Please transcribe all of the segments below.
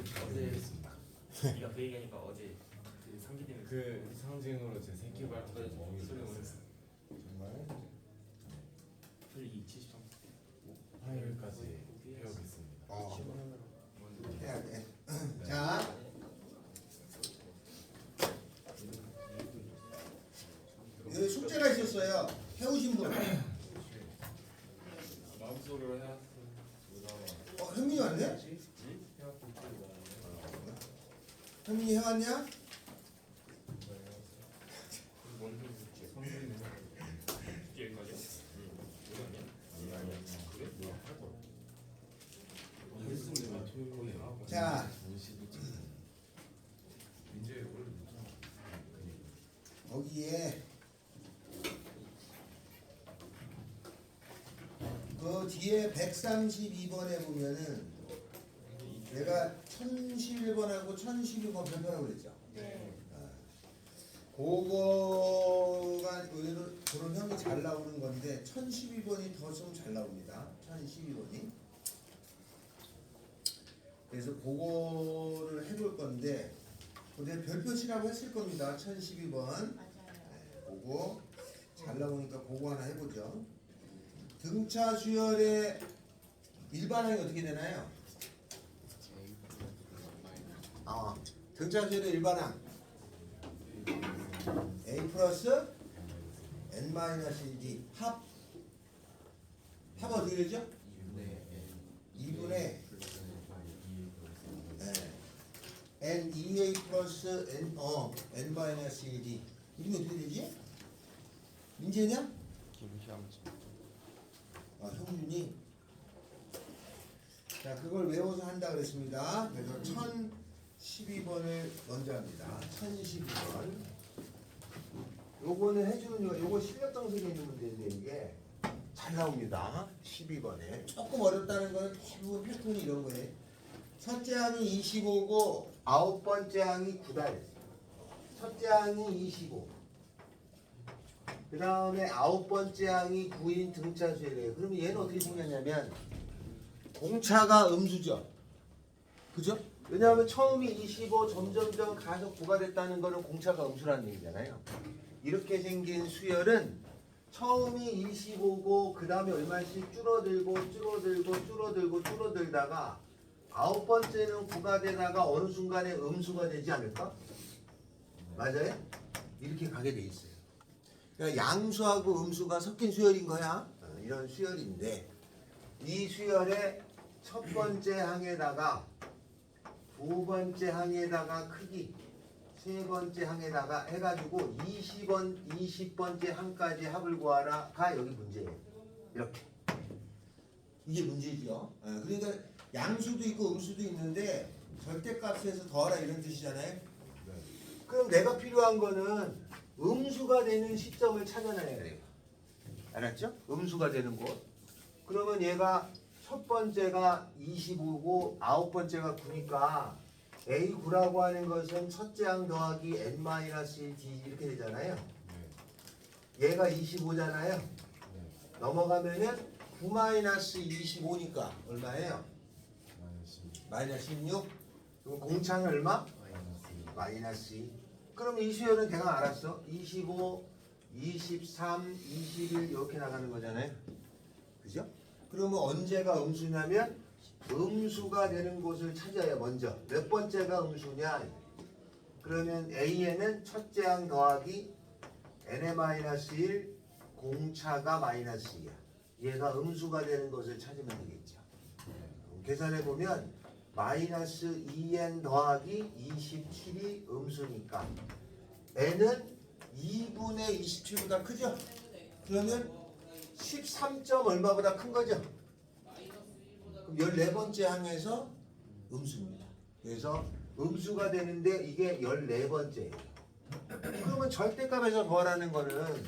어제 네가 그 얘기하니까 어제 그 상기 때문에 그 상징으로 제 새끼 발톱 소리 멍이 올렸어. 정말 풀이 73. 화요일까지 배우겠습니다. 해야 돼. 자, 여기 숙제가 있었어요. 해오신 분. 마음속으로 해왔어. 현민이 왔네? 현민이 해왔냐? 뭔 숙제? 성준이는 숙제까지? 그래? 자, 거기에 그 뒤에 132번에 보면은 내가 1011번하고 1012번 별표라고 그랬죠. 네. 그거가 의외로 그런 형이 잘 나오는 건데 1012번이 더 좀 잘 나옵니다. 1012번이. 그래서 그거를 해볼 건데 근데 별표치라고 했을 겁니다. 1012번. 맞아요. 그거 잘 나오니까 그거 하나 해보죠. 등차 수열의 일반항이 어떻게 되나요? 등차 수열의 일반항 A 플러스 N-1D 합 어떻게 되죠? 2분의 N2A 플러스 N-1D 이름이 어떻게 되지? 민재냐? 형준이. 자, 그걸 외워서 한다 그랬습니다. 그래서 1012번을 먼저 합니다. 1012번. 요거는 해주는 거, 요거 실력 정석에 있는 문제인데 이게 잘 나옵니다. 12번에. 조금 어렵다는 거는 대부분 패턴이 이런 거예요. 첫째 항이 25고 아홉 번째 항이 9다. 첫째 항이 25. 그 다음에 아홉 번째 항이 9인 등차 수열이에요. 그러면 얘는 어떻게 생겼냐면 공차가 음수죠. 그죠? 왜냐하면 처음이 25 점점점 가서 9가 됐다는 거는 공차가 음수라는 얘기잖아요. 이렇게 생긴 수열은 처음이 25고 그 다음에 얼마씩 줄어들다가 아홉 번째는 9가 되다가 어느 순간에 음수가 되지 않을까? 맞아요? 이렇게 가게 돼 있어요. 그러니까 양수하고 음수가 섞인 수열인 거야. 이런 수열인데 이 수열의 첫 번째 항에다가 두 번째 항에다가 크기 세 번째 항에다가 해가지고 20번째 항까지 합을 구하라가 여기 문제예요. 이렇게 이게 문제죠. 그러니까 양수도 있고 음수도 있는데 절대값에서 더하라 이런 뜻이잖아요. 그럼 내가 필요한 거는 음수가 되는 시점을 찾아내야 돼요. 알았죠? 음수가 되는 곳. 그러면 얘가 첫 번째가 25고 아홉 번째가 9니까 A9라고 하는 것은 첫째 항 더하기 N-1D 이렇게 되잖아요. 얘가 25잖아요. 넘어가면은 9-25니까 얼마예요? 마이너스 16. 그럼 공차는 얼마? 마이너스 2. 그럼 이 수열은 대강 알았어. 25, 23, 21 이렇게 나가는 거잖아요. 그죠? 그러면 언제가 음수냐면 음수가 되는 곳을 찾아야 먼저. 몇 번째가 음수냐? 그러면 A에는 첫째 항 더하기 N의-1 공차가 마이너스 2야. 얘가 음수가 되는 것을 찾으면 되겠죠. 계산해 보면 마이너스 2n 더하기 27이 음수니까 n은 2분의 27보다 크죠? 그러면 13점 얼마보다 큰 거죠? 그럼 14번째 항에서 음수입니다. 그래서 음수가 되는데 이게 14번째예요. 그러면 절대값에서 더하라는 거는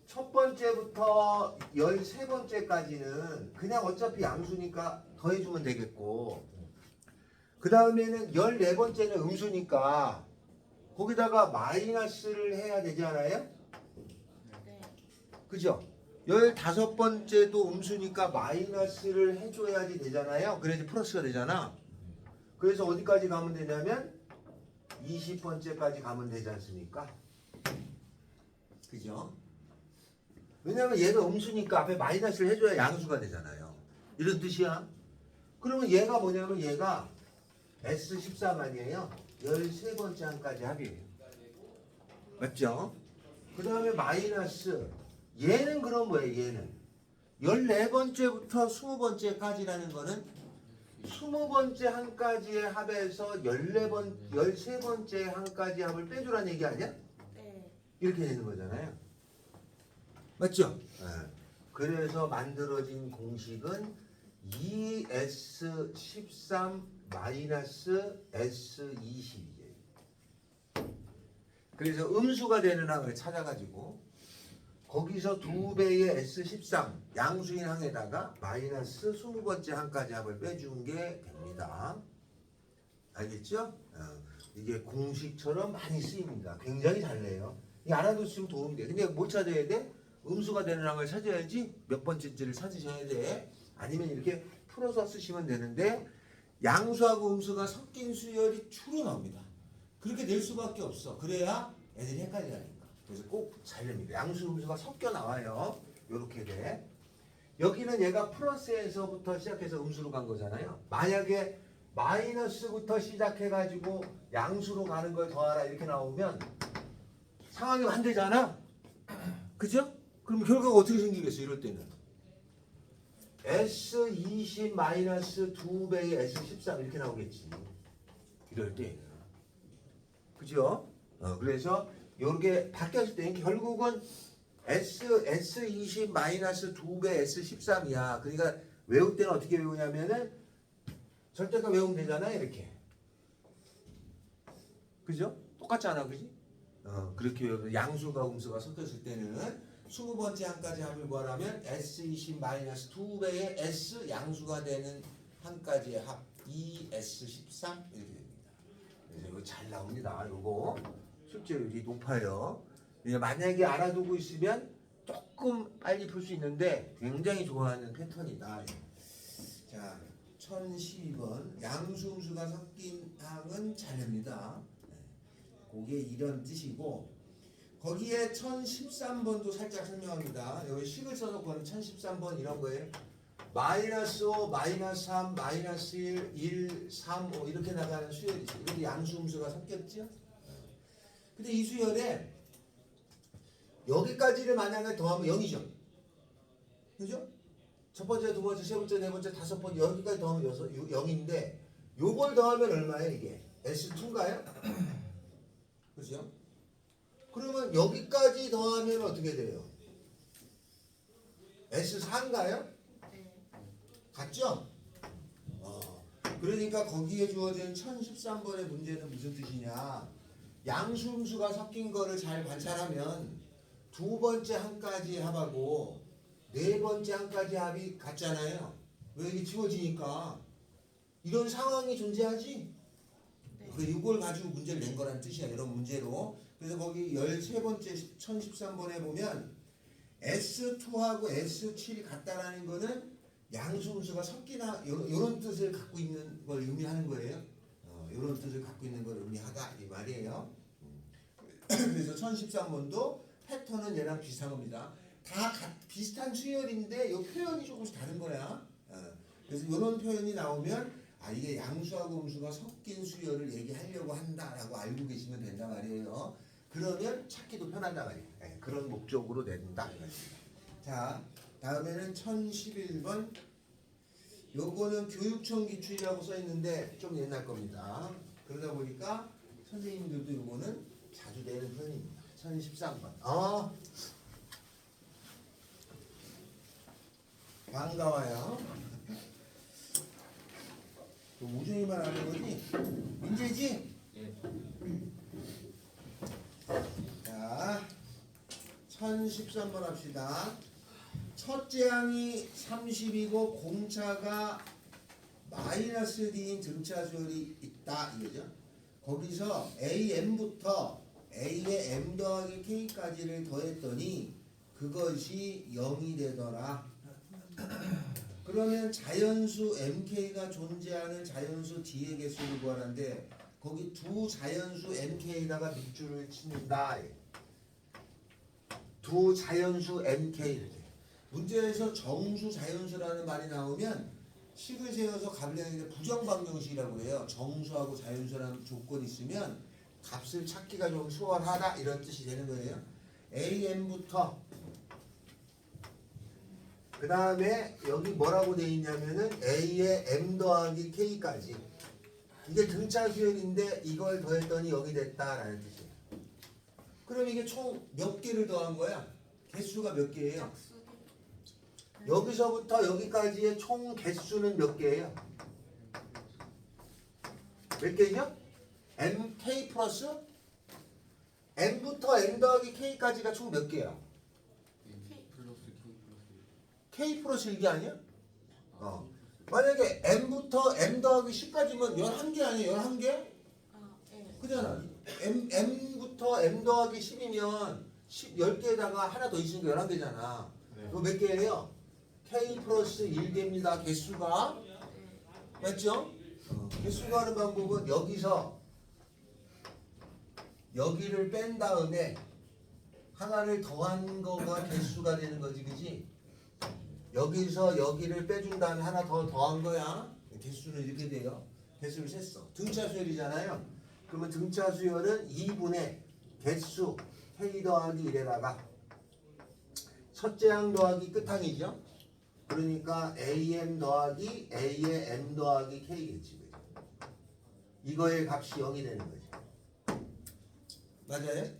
첫 번째부터 13번째까지는 그냥 어차피 양수니까 더해주면 되겠고 그 다음에는 14번째는 음수니까 거기다가 마이너스를 해야 되지 않아요? 네. 그죠? 15번째도 음수니까 마이너스를 해줘야지 되잖아요. 그래야지 플러스가 되잖아. 그래서 어디까지 가면 되냐면 20번째까지 가면 되지 않습니까? 그죠? 왜냐면 얘가 음수니까 앞에 마이너스를 해줘야 양수가 되잖아요. 이런 뜻이야. 그러면 얘가 뭐냐면 얘가 S13 아니에요? 13번째 한까지 합이에요. 맞죠? 그 다음에 마이너스 얘는 그럼 뭐예요? 얘는 14번째부터 20번째까지라는 거는 20번째 한까지의 합에서 13번째 한까지 합을 빼주라는 얘기 아니야? 네. 이렇게 되는 거잖아요. 맞죠? 네. 그래서 만들어진 공식은 2S13 마이너스 S20이에요. 그래서 음수가 되는 항을 찾아가지고 거기서 2배의 S13 양수인 항에다가 마이너스 20번째 항까지 합을 빼준 게 됩니다. 알겠죠? 이게 공식처럼 많이 쓰입니다. 굉장히 잘 내요. 이 알아두시면 도움이 돼. 근데 뭘 찾아야 돼? 음수가 되는 항을 찾아야지 몇 번째인지를 찾으셔야 돼. 아니면 이렇게 풀어서 쓰시면 되는데 양수하고 음수가 섞인 수열이 주로 나옵니다. 그렇게 낼 수밖에 없어. 그래야 애들이 헷갈리니까. 그래서 꼭 잘 냅니다. 양수 음수가 섞여 나와요. 요렇게 돼. 여기는 얘가 플러스에서부터 시작해서 음수로 간 거잖아요. 만약에 마이너스부터 시작해가지고 양수로 가는 걸 더하라 이렇게 나오면 상황이 반대잖아. 그죠? 그럼 결과가 어떻게 생기겠어? 이럴 때는 S20 마이너스 2배의 S13 이렇게 나오겠지. 이럴 때. 그죠? 그래서 요렇게 바뀌었을 때 결국은 S20 마이너스 2배 S13이야. 그러니까 외울 때는 어떻게 외우냐면은 절대값 외우면 되잖아. 이렇게. 그죠? 똑같잖아. 그지? 그렇게 외우면 양수가 음수가 섞였을 때는 20번째 한까지 합을 구하라면 S20 마이너스 2배의 S 양수가 되는 한까지의 합 2S13 이렇게 됩니다. 그래서 이거 잘 나옵니다. 이거 숙제율이 높아요. 만약에 알아두고 있으면 조금 빨리 풀 수 있는데 굉장히 좋아하는 패턴이다. 자, 1012번 양수 음수가 섞인 항은 잘 냅니다. 그게 이런 뜻이고 거기에 1013번도 살짝 설명합니다. 여기 식을 써서 구하는 1013번 이런 거예요. 마이너스 5, 마이너스 3, 마이너스 1, 1, 3, 5 이렇게 나가는 수열이 있어요. 이렇게 양수 음수가 섞였죠? 근데 이 수열에 여기까지를 만약에 더하면 0이죠. 그죠? 첫 번째, 두 번째, 세 번째, 네 번째, 다섯 번째 여기까지 더하면 0인데 요걸 더하면 얼마예요 이게? S2인가요? 그죠? 그러면 여기까지 더하면 어떻게 돼요? S4인가요? 네. 같죠? 그러니까 거기에 주어진 1013번의 문제는 무슨 뜻이냐? 양수 음수가 섞인 거를 잘 관찰하면 두 번째 한까지 합하고 네 번째 한까지 합이 같잖아요. 왜 이게 지워지니까 이런 상황이 존재하지? 네. 그 이걸 가지고 문제를 낸 거란 뜻이야. 이런 문제로. 그래서 거기 13번째 1013번에 보면 S2하고 S7이 같다라는 거는 양수 음수가 섞이나 이런 뜻을 갖고 있는 걸 의미하는 거예요. 이런 뜻을 갖고 있는 걸 의미하다 이 말이에요. 그래서 1013번도 패턴은 얘랑 비슷한 겁니다. 다 비슷한 수열인데 이 표현이 조금씩 다른 거야. 그래서 이런 표현이 나오면 이게 양수하고 음수가 섞인 수열을 얘기하려고 한다라고 알고 계시면 된다 말이에요. 그러면 찾기도 편하다 말이에요. 그런 목적으로 낸다. 자, 다음에는 1011번. 요거는 교육청 기출이라고 써 있는데 좀 옛날 겁니다. 그러다 보니까 선생님들도 요거는 자주 내는 표현입니다. 1013번. 반가워요. 우준이만 하는 거지? 민재지? 예. 자, 1013번 합시다. 첫째 항이 30이고 공차가 마이너스 D인 등차 수열이 있다 이거죠. 거기서 AM부터 A의 M 더하기 K까지를 더했더니 그것이 0이 되더라. 그러면 자연수 mk가 존재하는 자연수 D의 개수를 구하는데 거기 두 자연수 mk에다가 밑줄을 치는다. 두 자연수 mk 이렇게. 문제에서 정수 자연수라는 말이 나오면 식을 세워서 값을 내는데 부정방정식이라고 해요. 정수하고 자연수라는 조건이 있으면 값을 찾기가 좀 수월하다 이런 뜻이 되는 거예요. am부터 그 다음에 여기 뭐라고 돼 있냐면은 a의 m 더하기 k까지 이게 등차 수열인데 이걸 더했더니 여기 됐다라는 뜻이에요. 그럼 이게 총 몇 개를 더한 거야? 개수가 몇 개예요? 여기서부터 여기까지의 총 개수는 몇 개예요? 몇 개죠? mk 플러스 m부터 m 더하기 k까지가 총 몇 개야? k 플러스 1개 아니야? 만약에 m부터 m 더하기 10까지면 11개 아니야? 11개? 그잖아. m부터 m 더하기 10이면 10개에다가 하나 더 있으니까 11개잖아. 네. 그거 몇 개예요? k 플러스 1개입니다. 개수가. 맞죠? 개수가 하는 방법은 여기서 여기를 뺀 다음에 하나를 더한 거가 개수가 되는 거지, 그지? 여기서 여기를 빼준 다음에 하나 더 더한 거야. 개수는 이렇게 돼요. 개수를 셌어. 등차 수열이잖아요. 그러면 등차 수열은 2분의 개수 k 더하기 1에다가 첫째 항 더하기 끝항이죠. 그러니까 am 더하기 a의 m 더하기 k겠지. 이거의 값이 0이 되는 거지. 맞아요?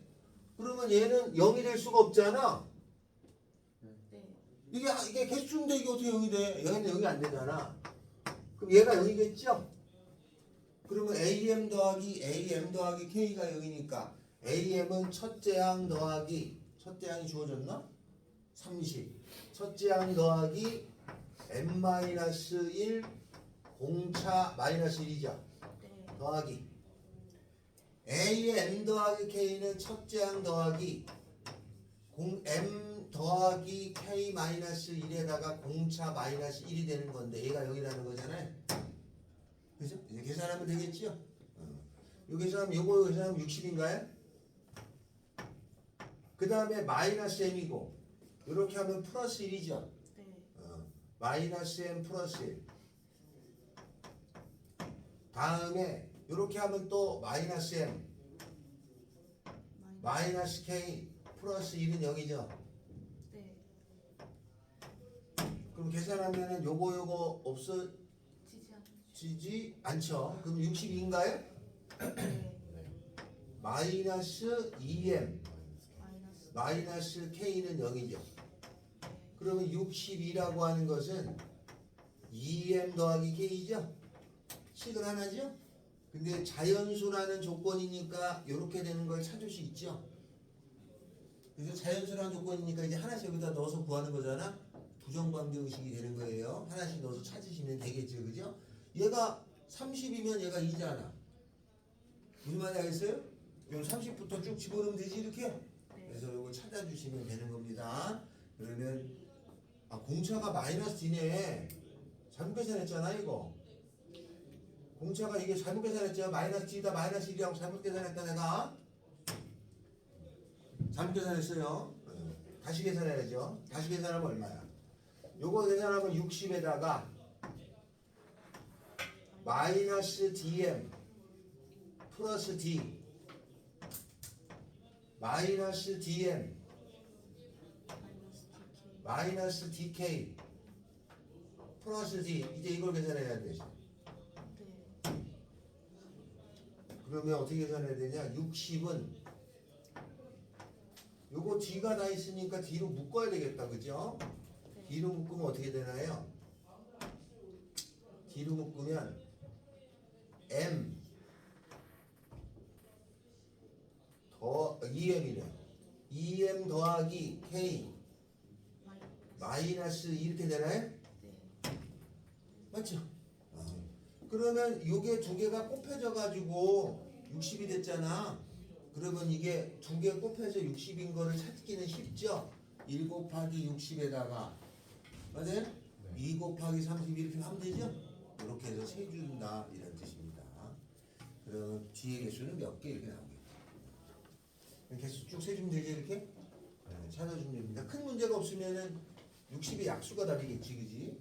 그러면 얘는 0이 될 수가 없잖아. 이게 개수인데 이게 어떻게 0이 돼? 얘는 0이 안 되잖아. 그럼 얘가 0이겠죠? 그러면 am 더하기 k가 0이니까 am은 첫째 항 더하기 첫째 항이 주어졌나? 30 첫째 항 더하기 m-1 공차 마이너스 1이죠. 더하기 a의 m 더하기 k는 첫째 항 더하기 m 더하기 k 마이너스 1에다가 공차 마이너스 1이 되는 건데 얘가 0이라는 거잖아요. 그죠? 이제 계산하면 되겠지요? 요 계산하면 요거 계산하면 60인가요? 그 다음에 마이너스 m이고 이렇게 하면 플러스 1이죠? 마이너스 m 플러스 1 다음에 이렇게 하면 또 마이너스 m 마이너스 k 플러스 1은 0이죠? 그럼 계산하면은 요거 없어지지 않죠? 그럼 62인가요? 마이너스 2m 마이너스 k는 0이죠. 그러면 62라고 하는 것은 2m 더하기 k죠? 식은 하나죠? 근데 자연수라는 조건이니까 이렇게 되는 걸 찾을 수 있죠? 그래서 자연수라는 조건이니까 이제 하나씩 여기다 넣어서 구하는 거잖아? 부정방정식이 되는 거예요. 하나씩 넣어서 찾으시면 되겠죠, 그죠? 얘가 30이면 얘가 2잖아. 무슨 말인지 알겠어요? 그럼 30부터 쭉 집어넣으면 되지, 이렇게? 그래서 이거 찾아주시면 되는 겁니다. 그러면 공차가 마이너스 D네. 잘못 계산했잖아, 이거. 공차가 이게 잘못 계산했죠? 마이너스 D다 마이너스 1이라고 잘못 계산했다, 내가. 잘못 계산했어요. 다시 계산해야죠. 다시 계산하면 얼마야? 요거 계산하면 60에다가 마이너스 dm 플러스 d 마이너스 dm 마이너스 dk 플러스 d 이제 이걸 계산해야 돼. 그러면 어떻게 계산해야 되냐? 60은 요거 d가 다 있으니까 d로 묶어야 되겠다, 그죠? d로 묶으면 어떻게 되나요? d로 묶으면 m 더 2m이네. 2m 더하기 k 마이너스 이렇게 되나요? 맞죠? 그러면 요게 두 개가 곱해져 가지고 60이 됐잖아. 그러면 이게 두 개 곱해서 60인 거를 찾기는 쉽죠? 1 곱하기 60에다가 맞아요? 네. 2 곱하기 30 이렇게 하면 되죠? 이렇게 해서 세준다 이런 뜻입니다. 그럼 뒤에 개수는 몇 개 이렇게 나오겠죠. 개수 쭉 세주면 되죠 이렇게? 네, 찾아주면 됩니다. 큰 문제가 없으면은 60의 약수가 다르겠지, 그지?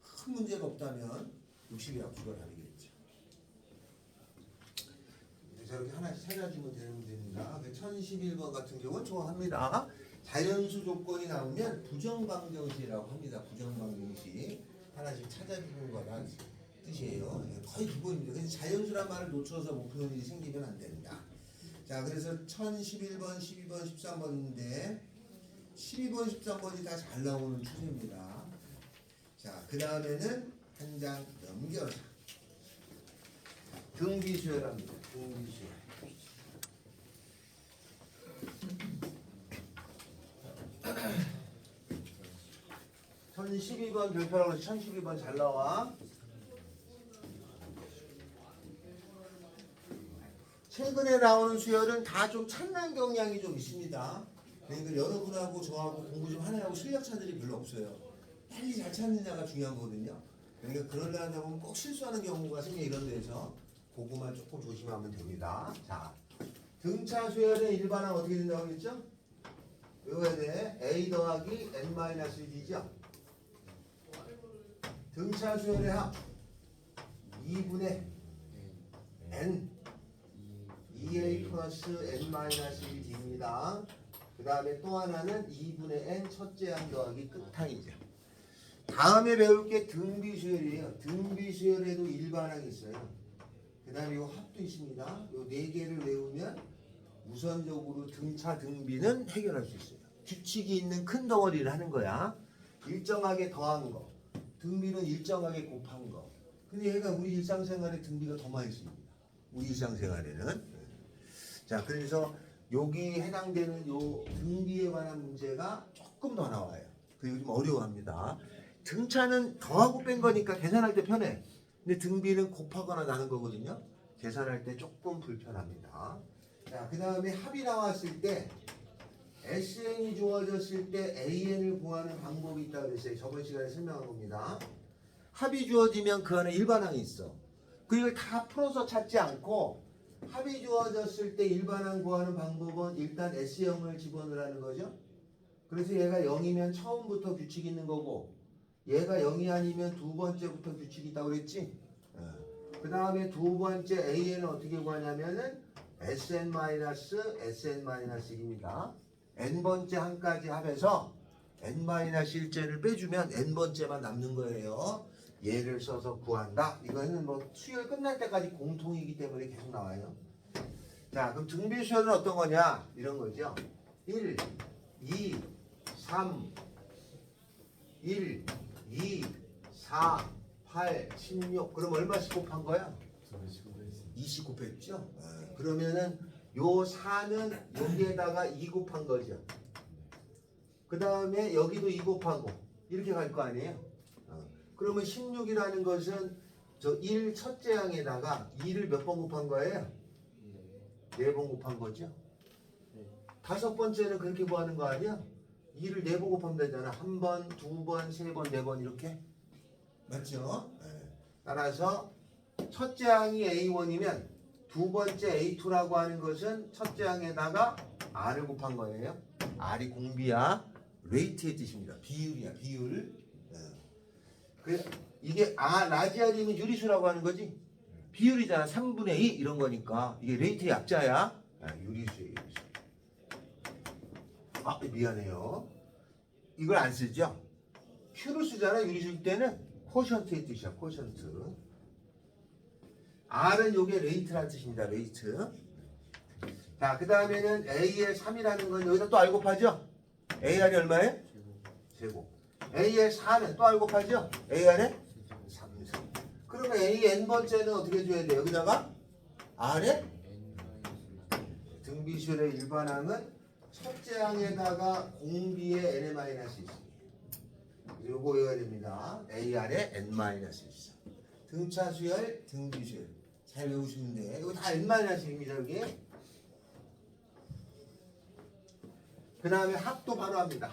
큰 문제가 없다면 60의 약수가 다르겠죠. 저렇게 하나씩 찾아주면 되는 문제입니다. 1011번 같은 경우는 좋아합니다. 자연수 조건이 나오면 부정방정식이라고 합니다. 부정방정식 하나씩 찾아주는 거란 뜻이에요. 거의 기본입니다. 그래서 자연수란 말을 놓쳐서 못 푸는 일이 생기면 안 된다. 자, 그래서 1011번, 12번, 13번인데 12번, 13번이 다 잘 나오는 추세입니다. 자, 그 다음에는 한 장 넘겨서 등비수열합니다. 등비수열. 1012번 별표라고 해서 1012번 잘 나와. 최근에 나오는 수열은 다 좀 찬란 경향이 좀 있습니다. 그러니까 여러분하고 저하고 공부 좀 하느라고 실력차들이 별로 없어요. 빨리 잘 찾느냐가 중요한 거거든요. 그러니까 그러려다 보면 꼭 실수하는 경우가 생겨 이런 데서 그거만 조금 조심하면 됩니다. 자, 등차 수열의 일반항 어떻게 된다고 했죠? 외워야 돼. A 더하기 N-1이죠. 등차 수열의 합 2분의 N 2A 플러스 N-1D입니다. 그 다음에 또 하나는 2분의 N 첫째 항 더하기 끝항이죠. 다음에 배울 게 등비수열이에요. 등비수열에도 일반항이 있어요. 그 다음에 이 합도 있습니다. 이 네 개를 외우면 우선적으로 등차 등비는 해결할 수 있어요. 규칙이 있는 큰 덩어리를 하는 거야. 일정하게 더한 거. 등비는 일정하게 곱한 거. 근데 얘가 우리 일상생활에 등비가 더 많이 씁니다. 우리 일상생활에는. 자, 그래서 여기 해당되는 요 등비에 관한 문제가 조금 더 나와요. 그리고 좀 어려워합니다. 등차는 더하고 뺀 거니까 계산할 때 편해. 근데 등비는 곱하거나 나는 거거든요. 계산할 때 조금 불편합니다. 자, 그 다음에 합이 나왔을 때 SN이 주어졌을 때 AN을 구하는 방법이 있다고 그랬어요. 저번 시간에 설명한 겁니다. 합이 주어지면 그 안에 일반항이 있어. 그걸 다 풀어서 찾지 않고 합이 주어졌을 때 일반항 구하는 방법은 일단 S형을 집어넣으라는 거죠. 그래서 얘가 0이면 처음부터 규칙이 있는 거고 얘가 0이 아니면 두 번째부터 규칙이 있다고 그랬지. 그 다음에 두 번째 AN은 어떻게 구하냐면은 SN-SN-1입니다. n번째 항까지 합해서 n-1째를 빼주면 n번째만 남는 거예요. 얘를 써서 구한다. 이거는 뭐 수열 끝날 때까지 공통이기 때문에 계속 나와요. 자, 그럼 등비수열은 어떤 거냐? 이런 거죠. 1, 2, 3, 1, 2, 4, 8, 16. 그럼 얼마씩 곱한 거야? 20 곱했죠? 그러면은 요 4는 여기에다가 2 곱한 거죠. 그 다음에 여기도 2 곱하고 이렇게 갈 거 아니에요? 그러면 16이라는 것은 저 1 첫째 항에다가 2를 몇 번 곱한 거예요? 4번 곱한 거죠. 다섯 번째는 그렇게 구하는 거 아니야? 2를 4번 곱하면 되잖아. 1번, 2번, 3번, 4번 이렇게. 맞죠? 따라서 첫째 항이 A1이면 두 번째 A2라고 하는 것은 첫째 항에다가 R을 곱한 거예요. R이 공비야. 레이트의 뜻입니다. 비율이야. 비율. 이게 라지아님은 유리수라고 하는 거지. 비율이잖아. 3분의 2 이런 거니까. 이게 레이트의 약자야. 유리수예요. 유리수. 미안해요. 이걸 안 쓰죠. Q를 쓰잖아. 유리수일 때는 코션트의 뜻이야. 코션트. R은 요게 레이트라는 뜻입니다. 레이트. 자, 그 다음에는 A의 3이라는 건 여기다 또 R 곱하죠? AR이 얼마예요? 제곱. A의 4는 또 R 곱하죠? AR에 3. 그러면 A n번째는 어떻게 해줘야 돼? 여기다가 R에 등비수열의 일반항은 첫째 항에다가 공비의 n-1 있습니다. 요거 외워야 됩니다. AR에 n-1. 등차 수열, 등비수열. 잘 외우시면 돼. 이거 다 n-1입니다, 여기. 그 다음에 합도 바로 합니다.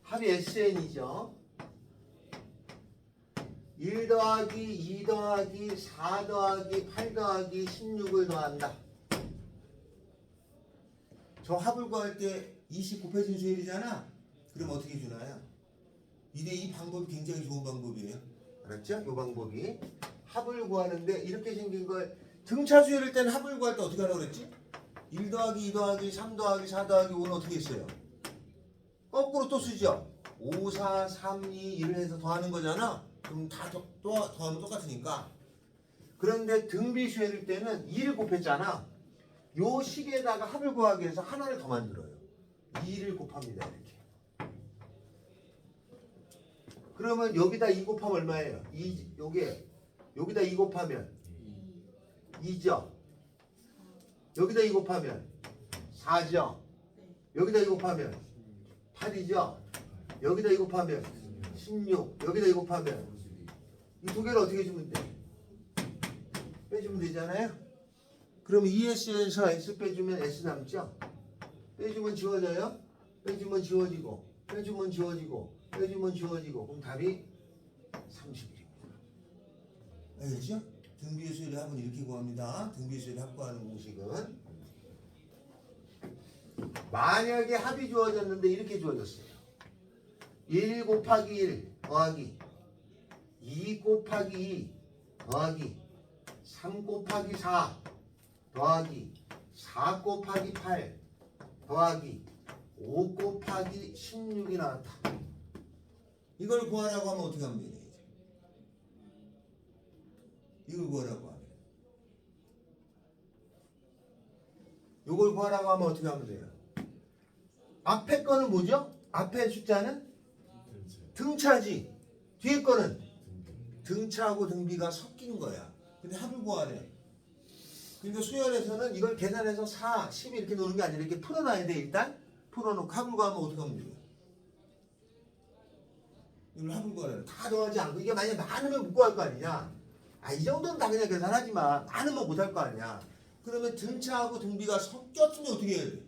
합이 SN이죠. 1 더하기 2 더하기 4 더하기 8 더하기 16을 더한다. 저 합을 구할 때 20 곱해진 수열이잖아. 그럼 어떻게 주나요? 이 방법이 굉장히 좋은 방법이에요. 알았죠? 이 방법이 합을 구하는데 이렇게 생긴 걸 등차 수열일 때는 합을 구할 때 어떻게 하라고 그랬지? 1 더하기 2 더하기 3 더하기 4 더하기 5는 어떻게 했어요? 거꾸로 또 쓰죠. 5, 4, 3, 2, 1을 해서 더하는 거잖아. 그럼 다 더하면 똑같으니까. 그런데 등비수열일 때는 2를 곱했잖아. 요 식에다가 합을 구하기 위해서 하나를 더 만들어요. 2를 곱합니다. 이렇게. 그러면 여기다 2 곱하면 얼마예요? 여기다 2 곱하면 2죠. 여기다 2 곱하면 4죠. 여기다 2 곱하면 8이죠. 여기다 2 곱하면 16. 여기다 2 곱하면 이 두 개를 어떻게 주면 돼? 빼주면 되잖아요. 그럼 ES에서 S 빼주면 S 남죠? 빼주면 지워져요? 빼주면 지워지고 빼주면 지워지고 빼주면 지워지고 그럼 답이 31입니다. 알겠죠? 등비수열의 합은 이렇게 구합니다. 등비수열의 합 구하는 공식은 만약에 합이 주어졌는데 이렇게 주어졌어요. 1 곱하기 1 더하기 2 곱하기 2 더하기 3 곱하기 4 더하기 4 곱하기 8 더하기 5 곱하기 16이 나왔다. 이걸 구하라고 하면 어떻게 하면 되냐? 이걸 구하라고 하면 이걸 구하라고 하면 어떻게 하면 돼요? 앞에 거는 뭐죠? 앞에 숫자는 등차지. 뒤에 거는 등차하고 등비가 섞인 거야. 근데 합을 구하래. 그러니까 수열에서는 이걸 계산해서 4, 10 이렇게 놓는 게 아니라 이렇게 풀어놔야 돼. 일단 풀어놓고 합을 구하면 어떻게 하면 돼요? 이걸 합을 구하래. 다 더하지 않고 이게 만약에 많으면 못 구할 거 아니냐. 이 정도는 다 그냥 계산하지만 많으면 못 할 거 아니야. 그러면 등차하고 등비가 섞였으면 어떻게 해야 돼?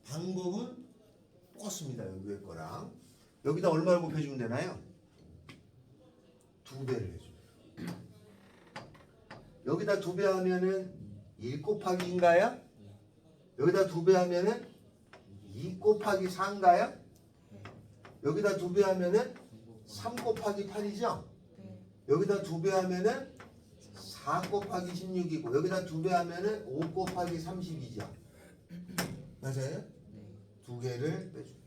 방법은 똑같습니다. 여기 위에 거랑 여기다 얼마를 곱해주면 되나요? 2배를 해줘요. 여기다 2배 하면은 1 곱하기 2인가요? 여기다 2배 하면은 2 곱하기 4인가요? 여기다 2배 하면은 3 곱하기 8이죠? 여기다 2배 하면은 4 곱하기 16이고 여기다 2배 하면은 5 곱하기 30이죠. 맞아요? 2개를 빼줍니다.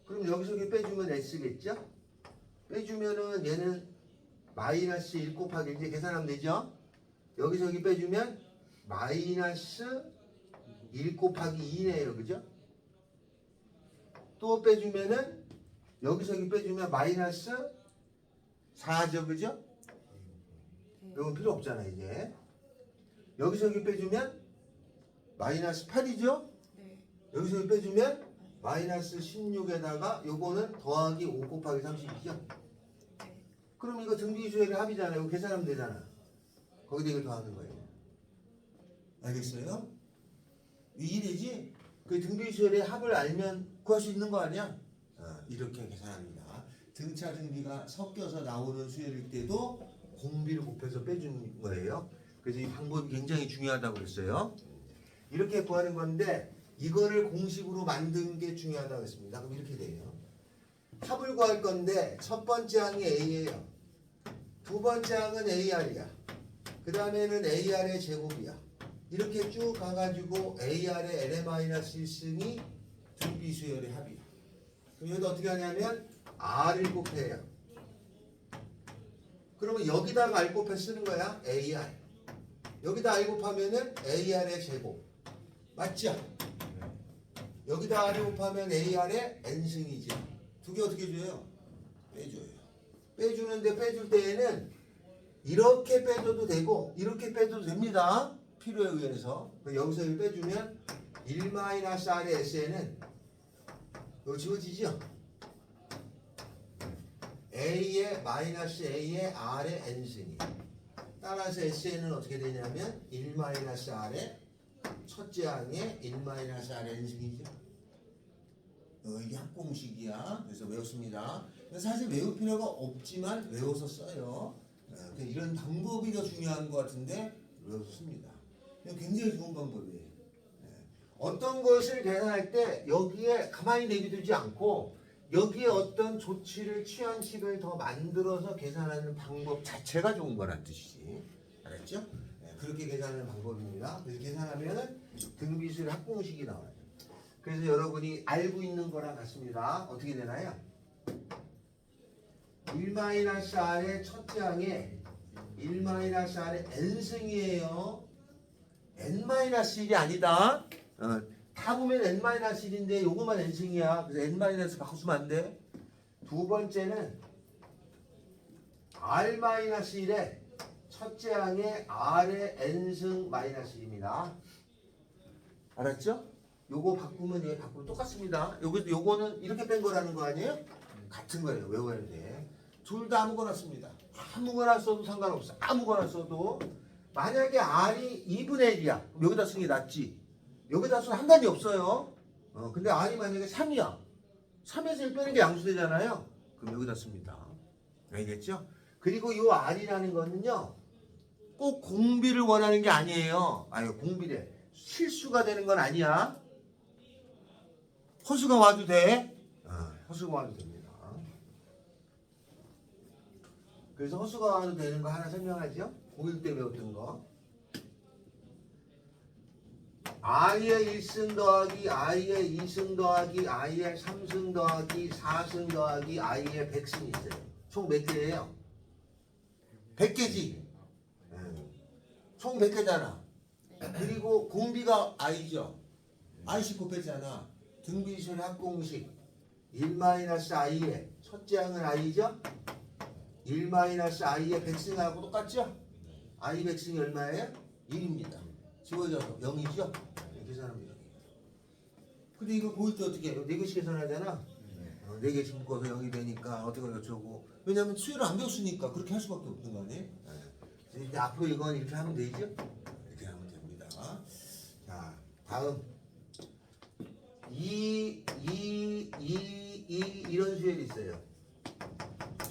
그럼 여기서 이렇게 빼주면 S겠죠? 빼주면은 얘는 마이너스 1 곱하기 이제 계산하면 되죠? 여기서 여기 빼주면 마이너스 1 곱하기 2네요. 그죠? 또 빼주면은 여기서 여기 빼주면 마이너스 4죠. 그죠? 이건 필요 없잖아 이제. 여기서 여기 빼주면 마이너스 8이죠? 여기서 여기 빼주면 마이너스 16에다가 요거는 더하기 5 곱하기 30이죠? 그럼 이거 등비수열의 합이잖아요. 이거 계산하면 되잖아. 거기다 이걸 더하는 거예요. 알겠어요? 이 일이지? 그 등비수열의 합을 알면 구할 수 있는 거 아니야? 이렇게 계산합니다. 등차 등비가 섞여서 나오는 수열일 때도 공비를 곱해서 빼주는 거예요. 그래서 이 방법이 굉장히 중요하다고 그랬어요. 이렇게 구하는 건데 이거를 공식으로 만든 게 중요하다고 했습니다. 그럼 이렇게 돼요. 합을 구할 건데 첫 번째 항이 A예요. 두 번째 항은 AR이야. 그 다음에는 AR의 제곱이야. 이렇게 쭉 가가지고 AR의 LM-1승이 등비수열의 합이야. 그럼 여기다 어떻게 하냐면 R을 곱해요. 그러면 여기다가 R 곱해 쓰는 거야. AR. 여기다 R 곱하면은 AR의 제곱. 맞죠? 여기다 R을 곱하면 AR의 N승이지. 두 개 어떻게 줘요? 빼줘요. 빼주는데 빼줄 때에는 이렇게 빼줘도 되고 이렇게 빼줘도 됩니다. 필요에 의해서. 여기서 이렇게 빼주면 1-R의 S에는 이거 지워지죠? A의 마이너스 A의 R의 N승이. 따라서 S에는 어떻게 되냐면 1-R의 첫째 항의 1-r n승이죠. 이게 합공식이야. 그래서 외웠습니다. 사실 외울 필요가 없지만 외워서 써요. 이런 방법이 더 중요한 것 같은데 외웠습니다. 굉장히 좋은 방법이에요. 어떤 것을 계산할 때 여기에 가만히 내비두지 않고 여기에 어떤 조치를 취한 식을 더 만들어서 계산하는 방법 자체가 좋은 거란 뜻이지. 알았죠? 그렇게 계산하는 방법입니다. 그래서 계산하면 등비수열 합공식이 나와요. 그래서 여러분이 알고 있는 거랑 같습니다. 어떻게 되나요? 1-r의 첫째 항에 1-r의 n승이에요. n-1이 아니다. 다 보면 n-1인데 요거만 n승이야. 그래서 n-1 바꾸면 안 돼. 두 번째는 r-1의 첫째 항에 r의 n승 -1입니다. 알았죠? 요거 바꾸면 얘 바꾸면 똑같습니다. 요거는 이렇게 뺀 거라는 거 아니에요? 같은 거예요. 외워야 돼. 둘 다 아무거나 씁니다. 아무거나 써도 상관없어. 아무거나 써도 만약에 r이 2분의 1이야. 여기다 쓰는 게 낫지. 여기다 쓰면 한 단위 없어요. 근데 r이 만약에 3이야. 3에서 1 빼는 게 양수되잖아요. 그럼 여기다 씁니다. 알겠죠? 그리고 이 r이라는 거는요. 꼭 공비를 원하는 게 아니에요. 아니 공비래. 실수가 되는 건 아니야. 허수가 와도 돼. 허수가 와도 됩니다. 그래서 허수가 와도 되는 거 하나 설명하죠. 고1 때 배웠던 거. i의 1승 더하기 i의 2승 더하기 i의 3승 더하기 4승 더하기 i의 100승이 있어요. 총 몇 개예요? 100개지. 총 100개잖아. 그리고 공비가 i죠. i씩 곱했잖아. 등비수열 합공식 1-i의 첫째 항은 i죠. 1-i의 100승하고 똑같죠? i 100승이 얼마예요? 1입니다. 지워져서 0이죠? 계산하면 0이에요. 근데 이거 보일 때 어떻게 해요? 4개씩 계산하잖아. 4개씩 묶어서 0이 되니까 어떻게 어쩌고. 왜냐면 수열을 안 배웠으니까 그렇게 할 수밖에 없는 거 아니에요? 이제 앞으로 이건 이렇게 하면 되죠? 이렇게 하면 됩니다. 자, 다음 이런 수열이 있어요.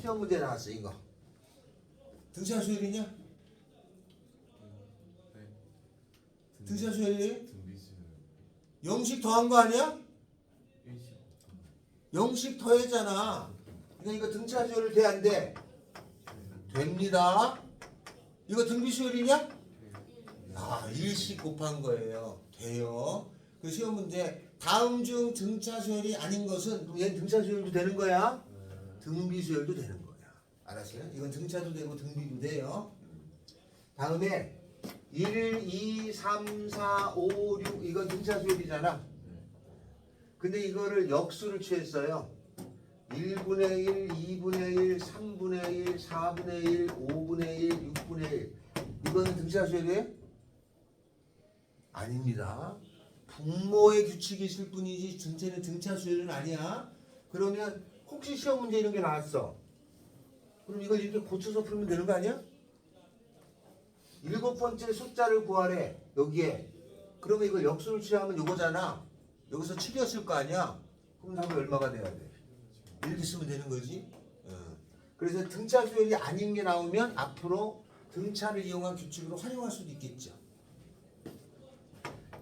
시험 문제 나왔어 이거. 등차 수열이냐? 등차 수열이? 등비수열 0씩 더한 거 아니야? 1식 0씩 더했잖아. 그러니까 이거 등차 수열을 돼 안 돼? 됩니다. 이거 등비 수열이냐? 1씩 곱한 거예요. 돼요. 그 시험 문제 다음 중 등차 수열이 아닌 것은 그럼 얘는 등차 수열도 되는 거야? 등비 수열도 되는 거야. 알았어요? 이건 등차도 되고 등비도 돼요. 다음에 1, 2, 3, 4, 5, 6 이건 등차 수열이잖아. 근데 이거를 역수를 취했어요. 1분의 1, 2분의 1, 3분의 1, 4분의 1, 5분의 1, 6분의 1 이거는 등차 수열이에요? 아닙니다. 분모의 규칙이 있을 뿐이지 전체는 등차 수열은 아니야. 그러면 혹시 시험 문제 이런 게 나왔어. 그럼 이걸 이렇게 고쳐서 풀면 되는 거 아니야? 7번째 숫자를 구하래. 여기에. 그러면 이걸 역수를 취하면 요거잖아. 여기서 7이었을 거 아니야? 그럼 답이 얼마가 돼야 돼? 이렇게 쓰면 되는 거지. 그래서 등차 수열이 아닌 게 나오면 앞으로 등차를 이용한 규칙으로 활용할 수도 있겠죠.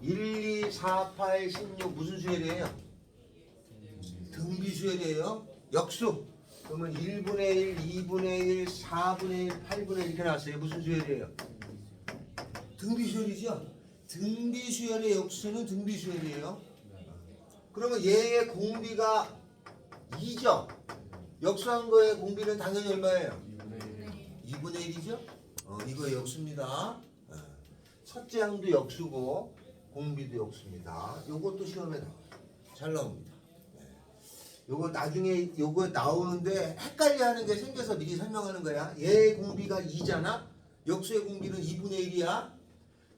1, 2, 4, 8, 16 무슨 수열이에요? 등비 수열이에요. 역수. 그러면 1분의 1, 2분의 1, 4분의 1, 8분의 1 이렇게 나왔어요. 무슨 수열이에요? 등비 수열이죠. 등비 수열의 역수는 등비 수열이에요. 그러면 얘의 공비가 2죠. 역수한 거의 공비는 당연히 얼마예요? 2분의 1이죠. 이거 역수입니다. 첫째 항도 역수고 공비도 역수입니다. 요것도 시험에 나와요. 잘 나옵니다. 요거 나중에 요거 나오는데 헷갈려하는 게 생겨서 미리 설명하는 거야. 얘의 공비가 2잖아. 역수의 공비는 2분의 1이야.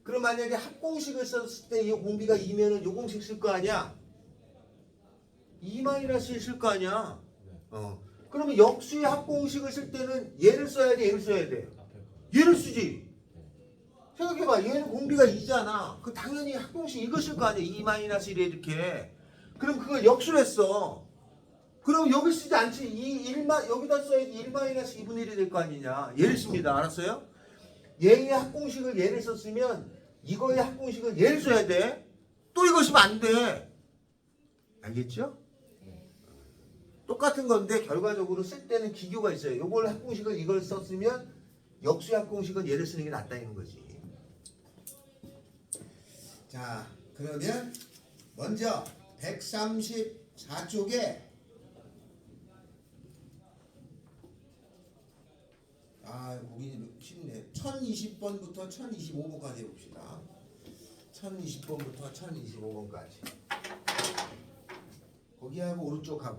그럼 만약에 합공식을 썼을 때 이 공비가 2면은 요 공식 쓸 거 아니야? 2-1 쓸 거 아니야? 그러면 역수의 합공식을 쓸 때는 얘를 써야 돼, 얘를 써야 돼? 얘를 쓰지. 생각해봐. 얘는 공비가 2잖아. 그 당연히 합공식 읽었을 거 아니야. 2-1에 이렇게. 그럼 그걸 역수했어. 그럼 여기 쓰지 않지. 여기다 써야지 1-2분의 1이 될 거 아니냐. 얘를 씁니다. 알았어요? 얘의 합공식을 얘를 썼으면 이거의 합공식을 얘를 써야 돼. 또 이거 쓰면 안 돼. 알겠죠? 똑같은 건데 결과적으로 쓸 때는 기교가 있어요. 요걸 합공식을 이걸 썼으면 역수의 합공식은 얘를 쓰는 게 낫다는 거지. 자, 그러면 먼저 134쪽에 보기 쉽네. 1020번부터 1025번까지 해봅시다. 1020번부터 1025번까지. 거기하고 오른쪽하고.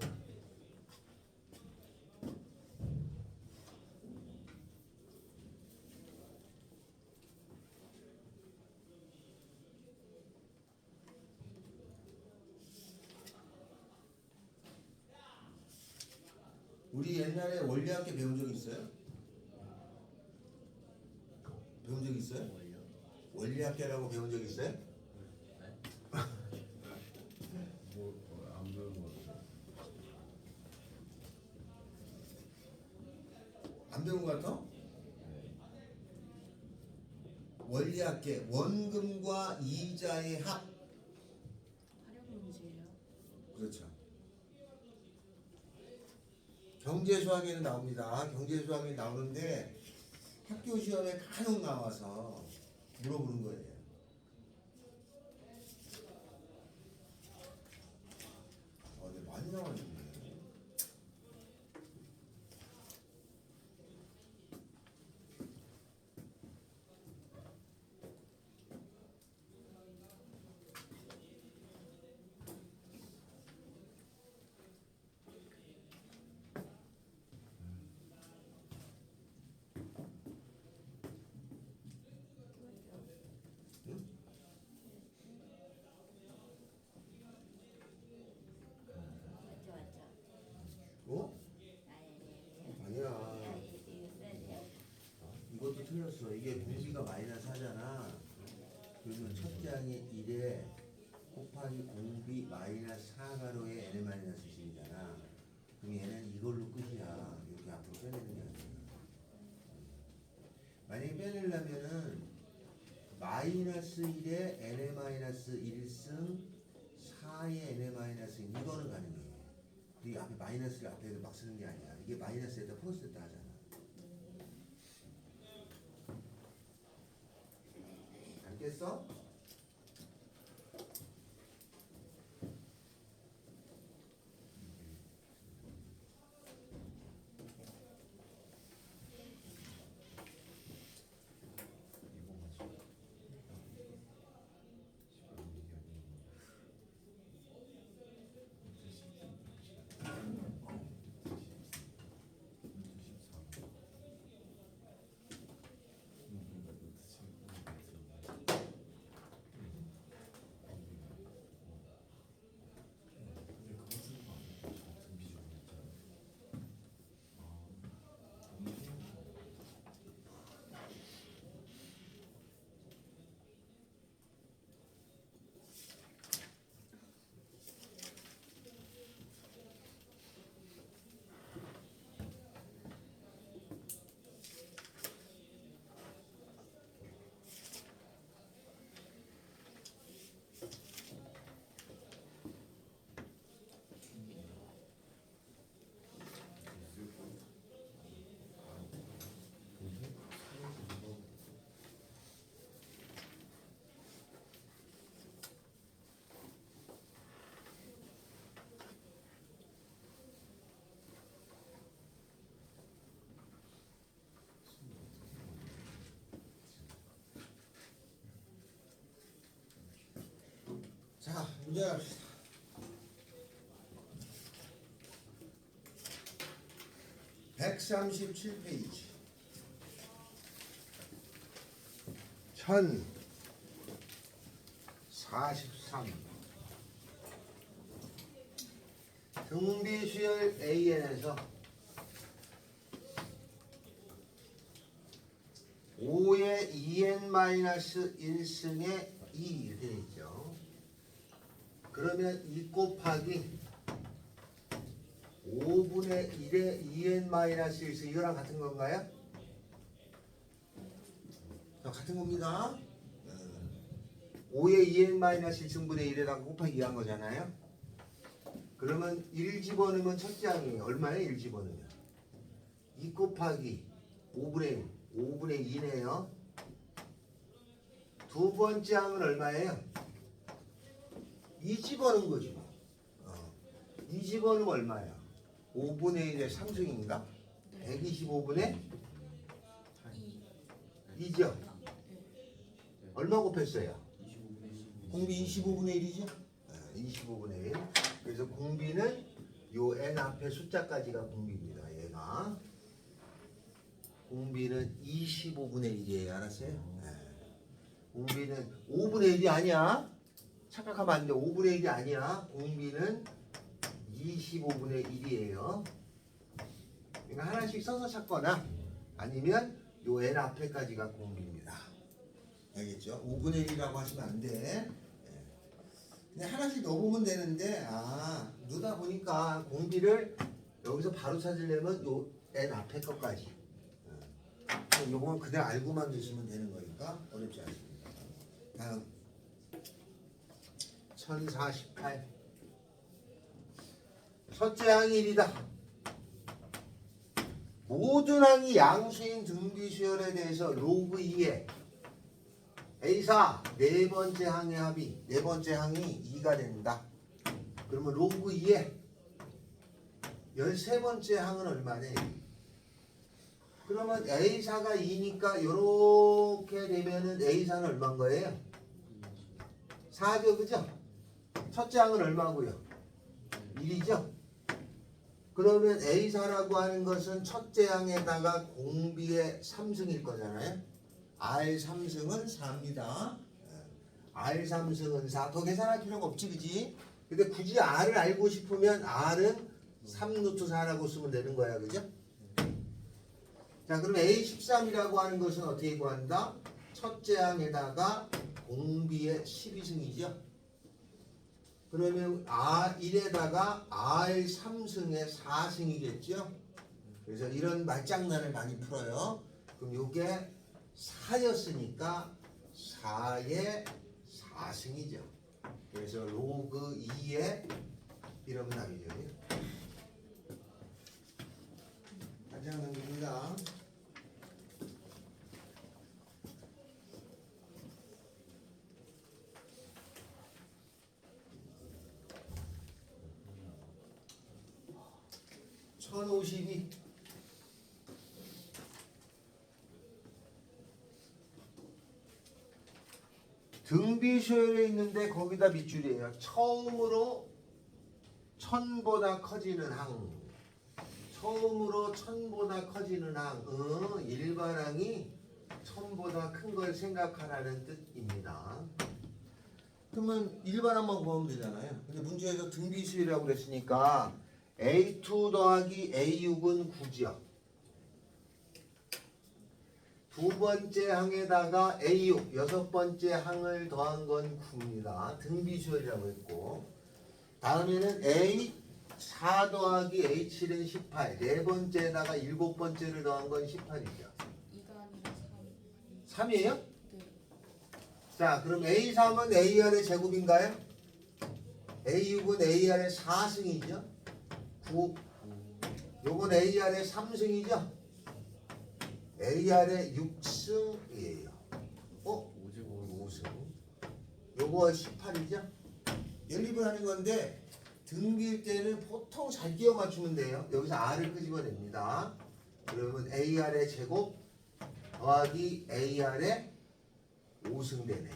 우리 옛날에 원리학계 배운 적 있어요? 배운 적 있어요? 원리학계라고 배운 적 있어요? 안 배운 거 같아요. 안 배운 것 같아? 원리학계 원금과 이자의 합. 활용 문제예요. 그렇죠. 경제수학에는 나옵니다. 경제수학에 나오는데 학교 시험에 간혹 나와서 물어보는 거예요. 네, 많이 나왔는데. 어? 아니야. 이것도 틀렸어. 이게 공비가 마이너스 하잖아. 그러면 첫 장에 1에 곱하기 공비 마이너스 4가로에 n 마이너스 10이잖아. 그럼 얘는 이걸로 끝이야. 이렇게 앞으로 빼내는 게 아니야. 만약에 빼내려면은 마이너스 1에 n 마이너스 1승 4에 n 마이너스 1 이거는 가능해. 이 앞에 마이너스를 앞에서 막 쓰는 게 아니야. 이게 마이너스에다 플러스에다 하잖아. 알겠어? 자, 문제 갑시다. (137페이지) 1043 등비수열 AN에서 5의 2n-1승의 2 이렇게 돼 있죠. 그러면 2 곱하기 5분의 1의 2n-1승 이거랑 같은 건가요? 같은 겁니다. 5의 2n-1승분의 1에다가 곱하기 2한 거잖아요. 그러면 1 집어넣으면 첫째 항이 얼마예요? 1 집어넣으면 2 곱하기 5분의 2네요. 두 번째 항은 얼마예요? 2 집어넣은 거지. 2 집어넣으면 얼마예요? 5분의 1의 3승인가? 125분의 2죠. 얼마 곱했어요? 공비 25분의 1이죠? 25분의 1. 그래서 공비는 요 n 앞에 숫자까지가 공비입니다. 얘가. 공비는 25분의 1이에요. 알았어요? 공비는 5분의 1이 아니야. 착각하면 안 돼. 5분의 1이 아니야. 공비는 25분의 1이에요. 그러니까 하나씩 써서 찾거나 아니면 요 n 앞에까지가 공비입니다. 알겠죠? 5분의 1이라고 하시면 안 돼. 그냥 하나씩 넣어보면 되는데 넣다 보니까 공비를 여기서 바로 찾으려면 요 n 앞에 것까지 요건 그냥 알고만 계시면 되는 거니까 어렵지 않습니다. 다음 1048 첫째 항이 1이다. 모든 항이 양수인 등비수열에 대해서 로그 2에 A4 네 번째 항의 합이 네 번째 항이 2가 된다. 그러면 로그 2에 13번째 항은 얼마네? 그러면 A4가 2니까 이렇게 되면은 A4는 얼마인 거예요? 4죠, 그죠? 첫째 항은 얼마고요? 1이죠? 그러면 A4라고 하는 것은 첫째 항에다가 공비의 3승일 거잖아요. R3승은 4입니다. R3승은 4. 더 계산할 필요가 없지, 그지? 근데 굳이 R을 알고 싶으면 R은 3루트 4라고 쓰면 되는 거야, 그죠? 자, 그럼 A13이라고 하는 것은 어떻게 구한다? 첫째 항에다가 공비의 12승이죠. 그러면 R1에다가 R3승의 4승이겠죠. 그래서 이런 말장난을 많이 풀어요. 그럼 요게 4였으니까 4의 4승이죠. 그래서 로그 2에 이런 답이죠. 가장 넘깁니다. (1052) 등비수열에 있는데 거기다 밑줄이에요. 처음으로 1000보다 커지는 항. 처음으로 1000보다 커지는 항. 일반항이 1000보다 큰 걸 생각하라는 뜻입니다. 그러면 일반항만 구하면 되잖아요. 근데 문제에서 등비수열이라고 그랬으니까 A2 더하기 A6은 9죠. 두 번째 항에다가 A6, 여섯 번째 항을 더한 건 9입니다. 등비수열이라고 했고, 다음에는 A4 더하기 A7은 18, 네 번째에다가 일곱 번째를 더한 건 18이죠. 2가 아니라 3. 3이에요? 네. 자, 그럼 A3은 AR의 제곱인가요? A6은 AR의 4승이죠. 9. 요건 AR의 3승이죠. AR의 6승이에요. 5승. 요거 18이죠? 연립을 하는 건데 등비일 때는 보통 잘 끼워 맞추면 돼요. 여기서 R을 끄집어냅니다. 그러면 AR의 제곱 더하기 AR의 5승 되네.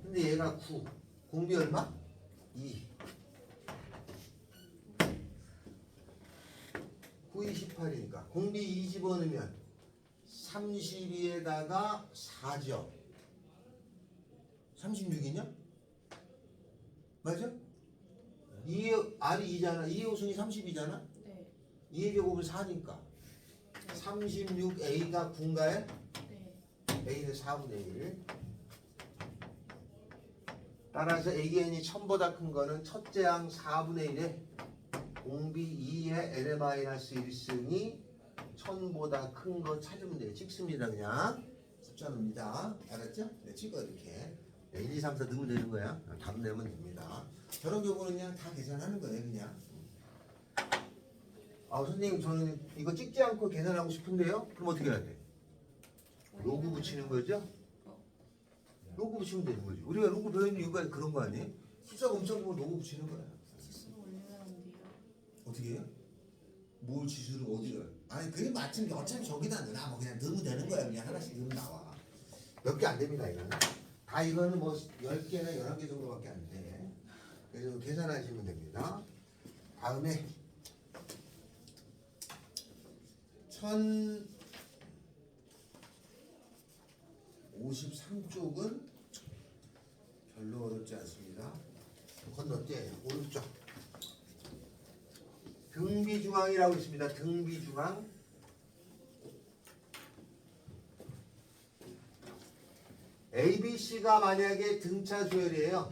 근데 얘가 9. 공비 얼마? 2. 9이 18이니까 공비 2 집어넣으면 32에다가 4죠. 36이냐? 맞아? R이 2잖아. 2의 5승이 30이잖아. 네. 2의 제곱은 4니까. 네. 36A가 9인가요? 네. A는 4분의 1. 따라서 AN이 1000보다 큰 거는 첫째 항 4분의 1에 공비 2의 N-1승이 1000보다 큰 거 찾으면 돼요. 찍습니다. 그냥 숫자입니다. 알았죠? 네, 찍어 이렇게. 네, 1, 2, 3, 4 넣으면 되는 거야. 답 내면 됩니다. 저런 경우는 그냥 다 계산하는 거예요. 그냥. 아 선생님 저는 이거 찍지 않고 계산하고 싶은데요? 그럼 어떻게 해야 돼? 로그 붙이는 거죠? 로그 붙이면 되는 거지. 우리가 로그 배우는 이유가 그런 거 아니에요? 숫자가 엄청 보면 로그 붙이는 거야. 지수를 올리면 돼요. 어떻게 해요? 뭘 지수를 어디를? 아니 그게 마침 어차피 저기다 넣나 뭐 그냥 넣으면 되는 거야. 그냥 하나씩 넣으면 나와. 몇 개 안 됩니다 이거는. 다 이거는 뭐 10개나 11개 정도밖에 안 돼. 그래서 계산하시면 됩니다. 다음에 1053쪽은 별로 어렵지 않습니다. 건너뛰어요. 오른쪽. 등비중앙이라고 있습니다. 등비중앙. ABC가 만약에 등차 수열이에요.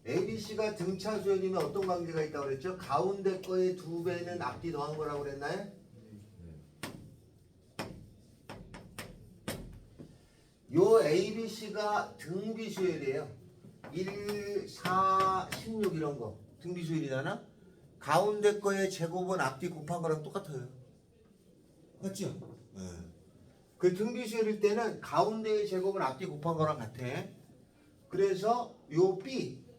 ABC가 등차 수열이면 어떤 관계가 있다고 그랬죠? 가운데 거의 2배는 앞뒤 더한 거라고 그랬나요? 요 ABC가 등비 수열이에요. 1, 4, 16 이런 거 등비 수열이잖아? 가운데 거의 제곱은 앞뒤 곱한 거랑 똑같아요. 맞죠? 네. 그 등비 수열일 때는 가운데의 제곱은 앞뒤 곱한 거랑 같아. 그래서 요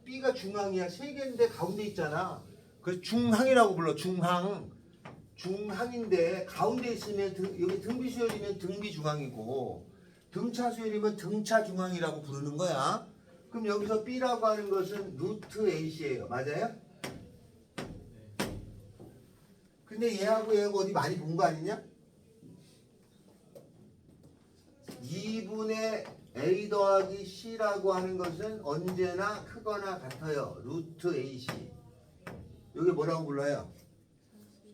B가 중항이야. 세 개인데 가운데 있잖아. 그래서 중항이라고 불러. 중항인데 가운데 있으면 여기 등비 수열이면 등비 중항이고 등차 수열이면 등차 중항이라고 부르는 거야. 그럼 여기서 B라고 하는 것은 루트 AC예요. 맞아요? 근데 얘하고 어디 많이 본 거 아니냐? 2분의 A 더하기 C라고 하는 것은 언제나 크거나 같아요. 루트 AC. 여기 뭐라고 불러요?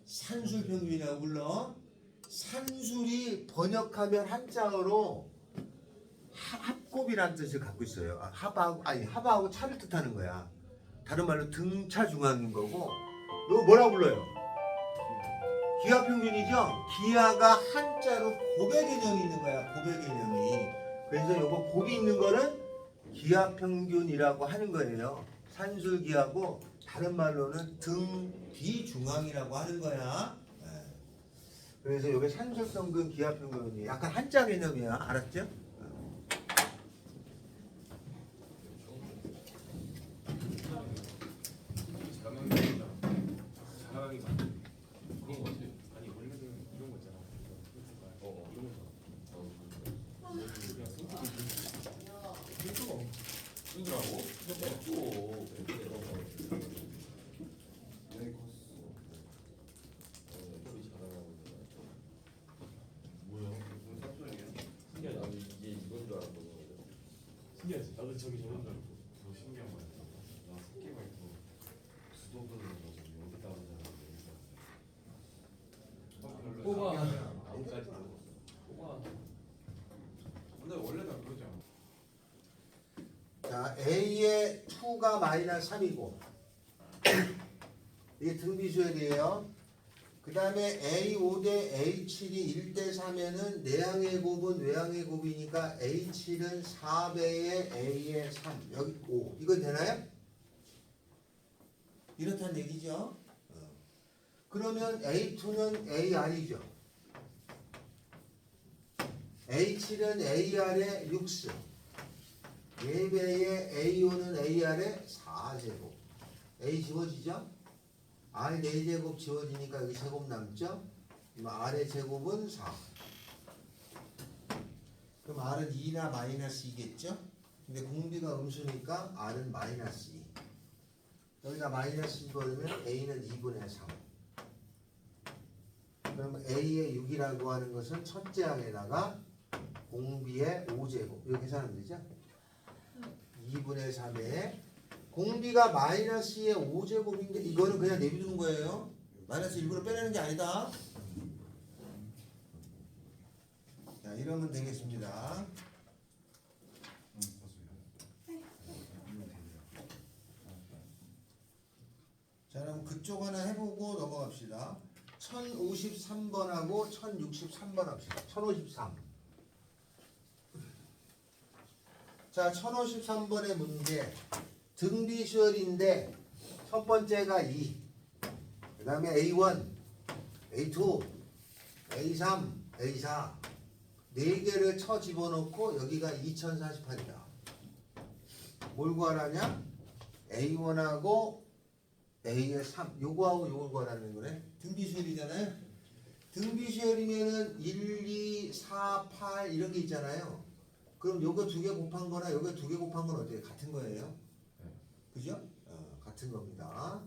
산술평균이라고 불러. 산술이 번역하면 한자어로 합곱이라는 뜻을 갖고 있어요. 합하고 차를 뜻하는 거야. 다른 말로 등차 중앙인 거고. 이거 뭐라고 불러요? 기하평균이죠? 기하가 한자로 곱의 개념이 있는 거야. 곱의 개념이. 그래서 요거 곱이 있는 거는 기하평균이라고 하는 거예요. 산술기하고 다른 말로는 등비중앙이라고 하는 거야. 네. 그래서 요게 산술평균, 기하평균이 약간 한자 개념이야. 알았죠? 사랑이 많은 그런 거 같아. 아니 원래는 이런 거 있잖아. 이런 거. 그냥 쓰더라고? 또 네, 컸어. 소리 잘하고 뭐야? 무슨 삭선이야? 신기하지. 나도 이게 이건 줄 알았거든. 신기하지. 나도 저기 저런 줄 알고. 더 신기한 거야. 나 새끼가 있고 수도권으로 가서 여기다 앉아서 뽑아. 아홉까지 뽑아. 근데 원래 다 그러지 않아? 자, A의 2가 마이너스 3이고 이게 등비수열이에요. 그 다음에 A5 대 A7이 1대 3에는 내항의 곱은 외항의 곱이니까 A7은 4배의 A의 3 여기 5 이거 되나요? 이렇다는 얘기죠. 그러면 A2는 AR이죠. A7은 AR의 6승 4배의 A5는 AR의 4제곱 A 지워지죠? R 4제곱 지워지니까 여기 제곱 남죠? 그럼 R의 제곱은 4 그럼 R은 2나 마이너스 2겠죠? 근데 공비가 음수니까 R은 마이너스 2 여기다 마이너스 2 버리면 A는 2분의 3 그러면 A의 6이라고 하는 것은 첫째 항에다가 공비의 5제곱 이렇게 계산하면 되죠? 2분의 3에 공비가 마이너스의 5제곱인데 이거는 그냥 내비두는 거예요. 마이너스 일부러 빼내는 게 아니다. 자, 이러면 되겠습니다. 자, 그럼 그쪽 하나 해보고 넘어갑시다. 1053번하고 1063번 합시다. 1053. 자, 1053번의 문제. 등비수열인데 첫 번째가 2, 그 다음에 A1, A2, A3, A4 네 개를 쳐 집어넣고 여기가 2048이다. 뭘 구하라냐? A1하고 A의 3 요거하고 요걸 구하라는 거네. 등비수열이잖아요. 등비수열이면은 1, 2, 4, 8 이런 게 있잖아요. 그럼 요거 두 개 곱한 거나 요거 두 개 곱한 건 어때요? 같은 거예요? 그죠? 같은 겁니다.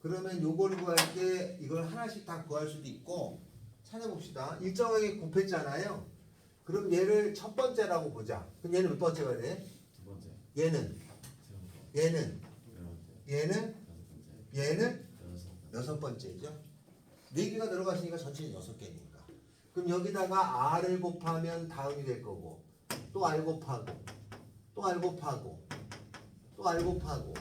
그러면 요걸 구할 때 이걸 하나씩 다 구할 수도 있고 찾아봅시다. 일정하게 곱했잖아요. 그럼 얘를 첫 번째라고 보자. 그럼 얘는 몇 번째가 돼? 두 번째. 얘는 얘는 얘는 얘는 여섯 번째. 여섯 번째죠. 네 개가 들어갔으니까 전체는 여섯 개니까. 그럼 여기다가 R을 곱하면 다음이 될 거고 또 R 곱하고 또 R 곱하고 또 R 곱하고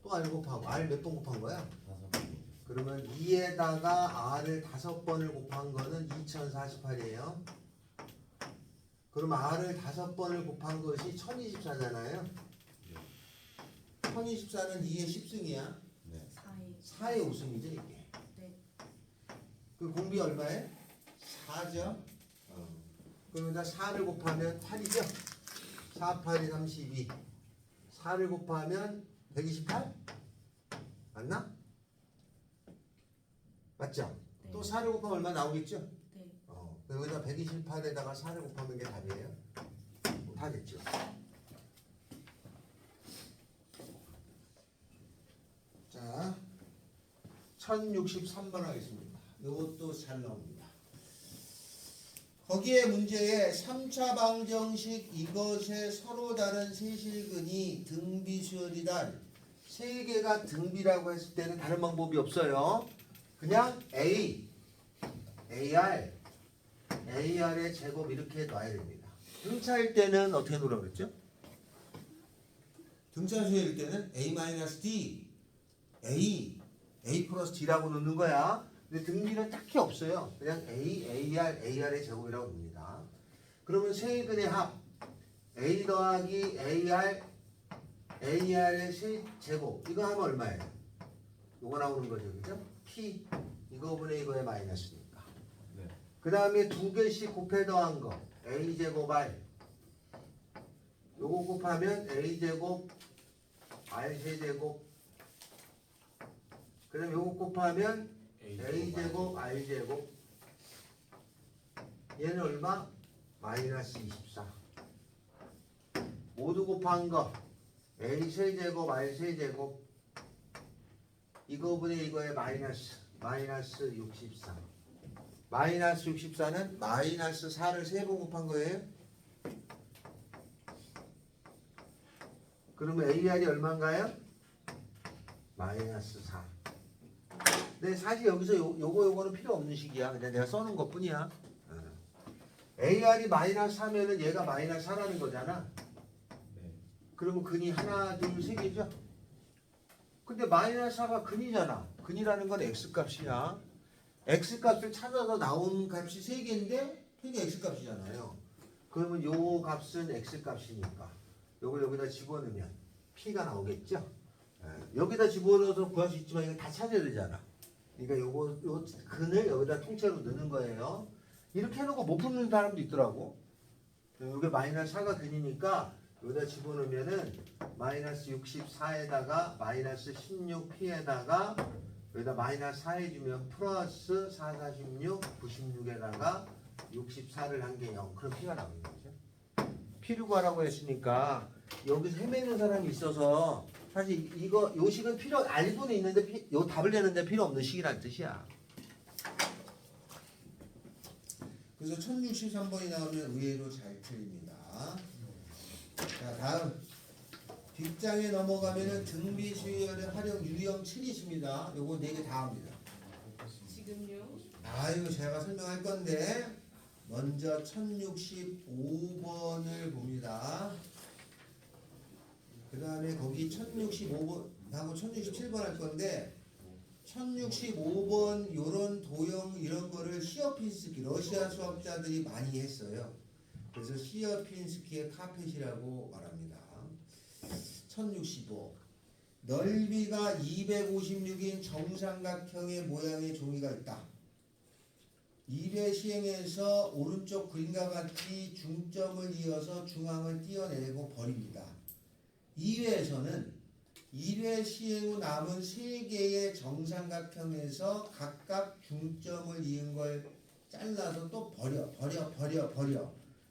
또 R 곱하고 R 몇 번 곱한 거야? 다섯 번째. 그러면 2에다가 R을 5번을 곱한 거는 2048이에요. 그럼 R을 5번을 곱한 것이 1024잖아요. 1024는 2의 10승이야. 네. 4에 4의 5승이죠 이게. 네. 그 공비 얼마에? 4죠. 그러면 4를 곱하면 8이죠. 4, 8이 32. 4를 곱하면 128? 맞나? 맞죠? 네. 또 4를 곱하면 얼마 나오겠죠? 네. 여기다 128에다가 4를 곱하면 게 답이에요. 다 됐죠? 자, 1063번 하겠습니다. 이것도 잘 나옵니다. 거기에 문제에 3차 방정식 이것의 서로 다른 세실근이 등비수열이다. 세 개가 등비라고 했을 때는 다른 방법이 없어요. 그냥 A, AR, AR의 제곱 이렇게 놔야 됩니다. 등차일 때는 어떻게 놓으라고 그랬죠? 등차수열일 때는 A-D, A 플러스 D라고 놓는 거야. 근데 등비는 딱히 없어요. 그냥 A, AR, AR의 제곱이라고 봅니다. 그러면 세근의 합 A 더하기 AR, AR의 세제곱 이거 하면 얼마예요? 이거 나오는 거죠. 그죠? P 이거분의 이거의 마이너스니까. 네. 그 다음에 두 개씩 곱해 더한 거 A제곱 R 요거 곱하면 A제곱 R 세제곱 그 다음에 요거 곱하면 A제곱 R제곱 얘는 얼마? 마이너스 24 모두 곱한 거 A 세제곱 R 세제곱 이거분의 이거의 마이너스 64 마이너스 64는 마이너스 4를 3번 곱한 거예요. 그러면 AR이 얼마인가요? 마이너스 4 근데 사실 여기서 요거는 필요 없는 식이야. 그냥 내가 써놓은 것 뿐이야. AR이 마이너스 4면은 얘가 마이너스 4라는 거잖아. 네. 그러면 근이 하나, 둘, 세 개죠? 근데 마이너스 4가 근이잖아. 근이라는 건 X값이야. X값을 찾아서 나온 값이 세 개인데 그게 X값이잖아요. 그러면 요 값은 X값이니까 요걸 여기다 집어넣으면 P가 나오겠죠? 여기다 집어넣어서 구할 수 있지만 이거 다 찾아야 되잖아. 그러니까 요 근을 여기다 통째로 넣는 거예요. 이렇게 해놓고 못 푸는 사람도 있더라고. 이게 마이너스 4가 근이니까 여기다 집어넣으면은 마이너스 64에다가 마이너스 16P에다가 여기다 마이너스 4 해주면 플러스 4, 46, 96에다가 64를 한 게 0. 그럼 P가 나오는 거죠. P를 구하라고 했으니까 여기서 헤매는 사람이 있어서 사실 이거 요 식은 필요 알고는 있는데 요 답을 내는데 필요 없는 식이란 뜻이야. 그래서 1063번이 나오면 의외로 잘 틀립니다. 자, 다음 뒷장에 넘어가면은 등비수열의 활용 유형 7이 있습니다. 요거 4개 다 합니다. 지금요? 이거 제가 설명할 건데 먼저 1065번을 봅니다. 그 다음에 거기 1065번하고 1067번 할 건데 1065번 요런 도형 이런 거를 시어핀스키 러시아 수학자들이 많이 했어요. 그래서 시어핀스키의 카펫이라고 말합니다. 1065 넓이가 256인 정삼각형의 모양의 종이가 있다. 2배 시행해서 오른쪽 그림과 같이 중점을 이어서 중앙을 띄어내고 버립니다. 2회에서는 1회 시행 후 남은 3개의 정삼각형에서 각각 중점을 이은 걸 잘라서 또 버려.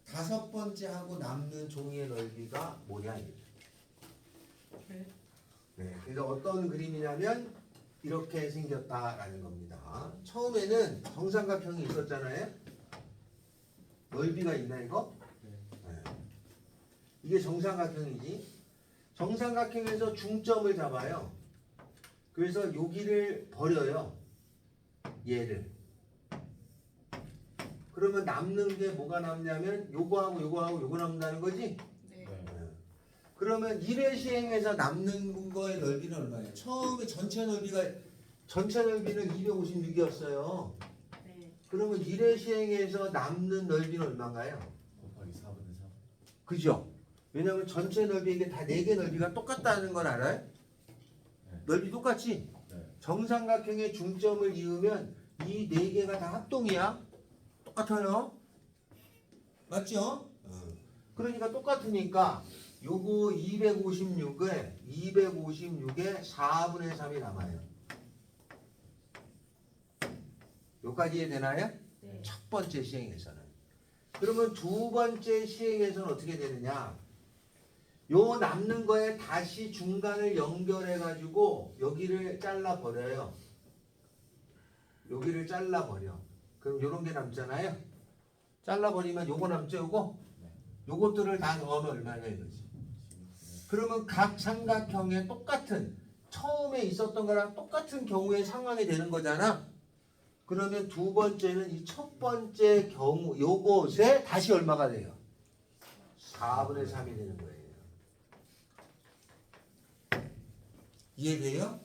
다섯 번째 하고 남는 종이의 넓이가 뭐냐 이거죠. 네, 그래서 어떤 그림이냐면 이렇게 생겼다라는 겁니다. 처음에는 정삼각형이 있었잖아요. 넓이가 있나 이거? 네. 이게 정삼각형이지. 정삼각형에서 중점을 잡아요. 그래서 여기를 버려요. 얘를. 그러면 남는 게 뭐가 남냐면 요거하고 요거 남는다는 거지? 네. 그러면 1회 시행해서 남는 거의 넓이는 얼마예요? 처음에 전체 넓이는 256이었어요. 네. 그러면 1회 시행해서 남는 넓이는 얼마인가요? 곱하기 4분의 3. 그죠? 왜냐면 전체 넓이 이게 다 4개 넓이가 똑같다는 걸 알아요? 네. 넓이 똑같지? 네. 정삼각형의 중점을 이으면 이 4개가 다 합동이야. 똑같아요. 맞죠? 그러니까 똑같으니까 요거 256에 4분의 3이 남아요. 여기까지 이해되나요? 네. 첫 번째 시행에서는. 그러면 두 번째 시행에서는 어떻게 되느냐? 요 남는 거에 다시 중간을 연결해 가지고 여기를 잘라 버려요. 여기를 잘라 버려. 그럼 요런 게 남잖아요. 잘라 버리면 요거 남죠, 요거? 요것들을 다 넣으면 얼마냐 이거지. 그러면 각 삼각형에 똑같은 처음에 있었던 거랑 똑같은 경우의 상황이 되는 거잖아. 그러면 두 번째는 이 첫 번째 경우 요것에 다시 얼마가 돼요? 4분의 3이 되는 거예요. 이해돼요?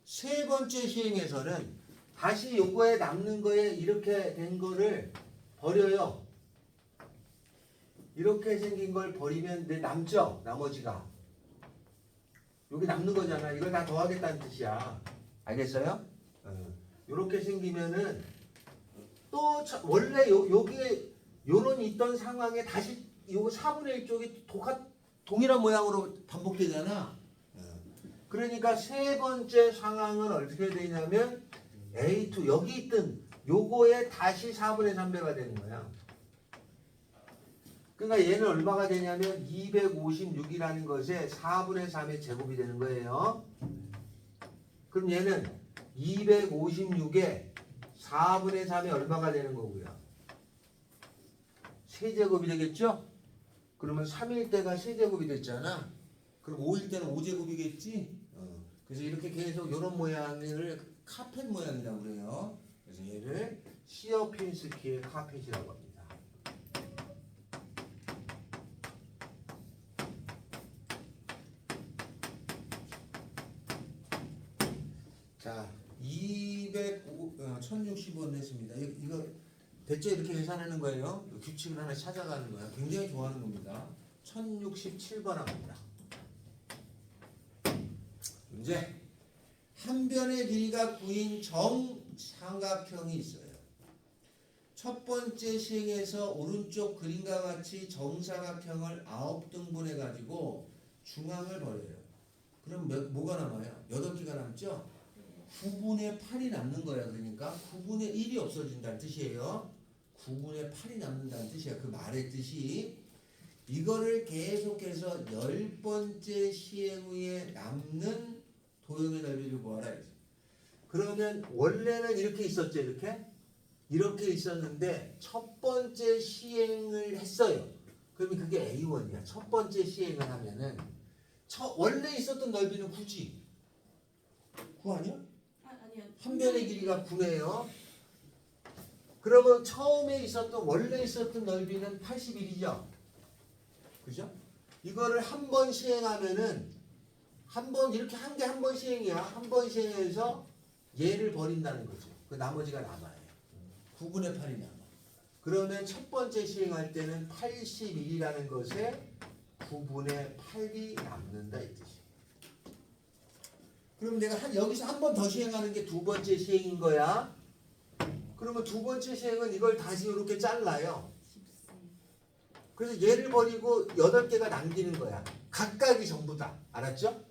세 번째 시행에서는 다시 요거에 남는 거에 이렇게 된 거를 버려요. 이렇게 생긴 걸 버리면 남죠? 나머지가. 여기 남는 거잖아. 이걸 다 더하겠다는 뜻이야. 알겠어요? 이렇게 생기면은 또 원래 여기에 요런 있던 상황에 다시 요 4분의 1 쪽이 동일한 모양으로 반복되잖아. 그러니까 세 번째 상황은 어떻게 되냐면 A2 여기 있던 요거에 다시 4분의 3배가 되는 거야. 그러니까 얘는 얼마가 되냐면 256이라는 것에 4분의 3의 제곱이 되는 거예요. 그럼 얘는 256에 4분의 3이 얼마가 되는 거고요? 세제곱이 되겠죠? 그러면 3일 때가 세제곱이 됐잖아. 그럼 5일 때는 5제곱이겠지? 그래서 이렇게 계속 이런 모양을 카펫 모양이라고 그래요. 그래서 얘를 시어핀스키의 카펫이라고 합니다. 자, 1060원 했습니다. 이거 대체 이렇게 계산하는 거예요. 규칙을 하나 찾아가는 거야. 굉장히 좋아하는 겁니다. 1067번 합니다. 문제. 한 변의 길이가 9인 정삼각형이 있어요. 첫 번째 시행에서 오른쪽 그림과 같이 정삼각형을 9등분해 가지고 중앙을 버려요. 그럼 뭐가 남아요? 8개가 남죠? 9분의 8이 남는 거야. 그러니까 9분의 1이 없어진다는 뜻이에요. 9분의 8이 남는다는 뜻이야. 그 말의 뜻이. 이거를 계속해서 10번째 시행 후에 남는 도형의 넓이를 구하라. 그러면 원래는 이렇게 있었죠. 이렇게 있었는데 첫 번째 시행을 했어요. 그러면 그게 A1이야. 첫 번째 시행을 하면은 원래 있었던 넓이는 9지. 9 아니야? 아니요. 한 변의 길이가 9네요. 그러면 처음에 있었던 원래 있었던 넓이는 81이죠. 그죠? 이거를 한 번 시행하면은 한 번 이렇게 한 개 한 번 시행이야. 한 번 시행해서 얘를 버린다는 거죠. 그 나머지가 남아요. 9분의 8이 남아. 그러면 첫 번째 시행할 때는 81이라는 것에 9분의 8이 남는다 이 뜻이에요. 그럼 내가 여기서 한 번 더 시행하는 게 두 번째 시행인 거야. 그러면 두 번째 시행은 이걸 다시 이렇게 잘라요. 그래서 얘를 버리고 8개가 남기는 거야. 각각이 전부 다. 알았죠?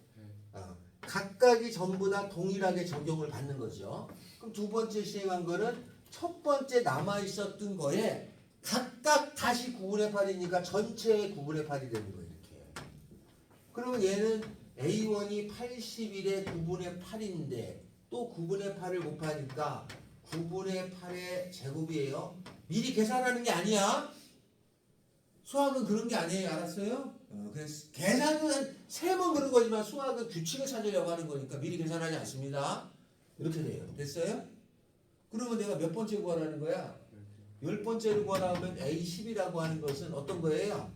각각이 전부 다 동일하게 적용을 받는 거죠. 그럼 두 번째 시행한 거는 첫 번째 남아있었던 거에 각각 다시 9분의 8이니까 전체의 9분의 8이 되는 거예요. 이렇게. 그러면 얘는 A1이 81의 9분의 8인데 또 9분의 8을 곱하니까 9분의 8의 제곱이에요. 미리 계산하는 게 아니야. 수학은 그런 게 아니에요. 알았어요? 그래서 계산은 한 3번 그런 거지만 수학은 규칙을 찾으려고 하는 거니까 미리 계산하지 않습니다. 이렇게 돼요. 됐어요? 그러면 내가 몇 번째 구하라는 거야? 10번째를 구하라면 A10이라고 하는 것은 어떤 거예요?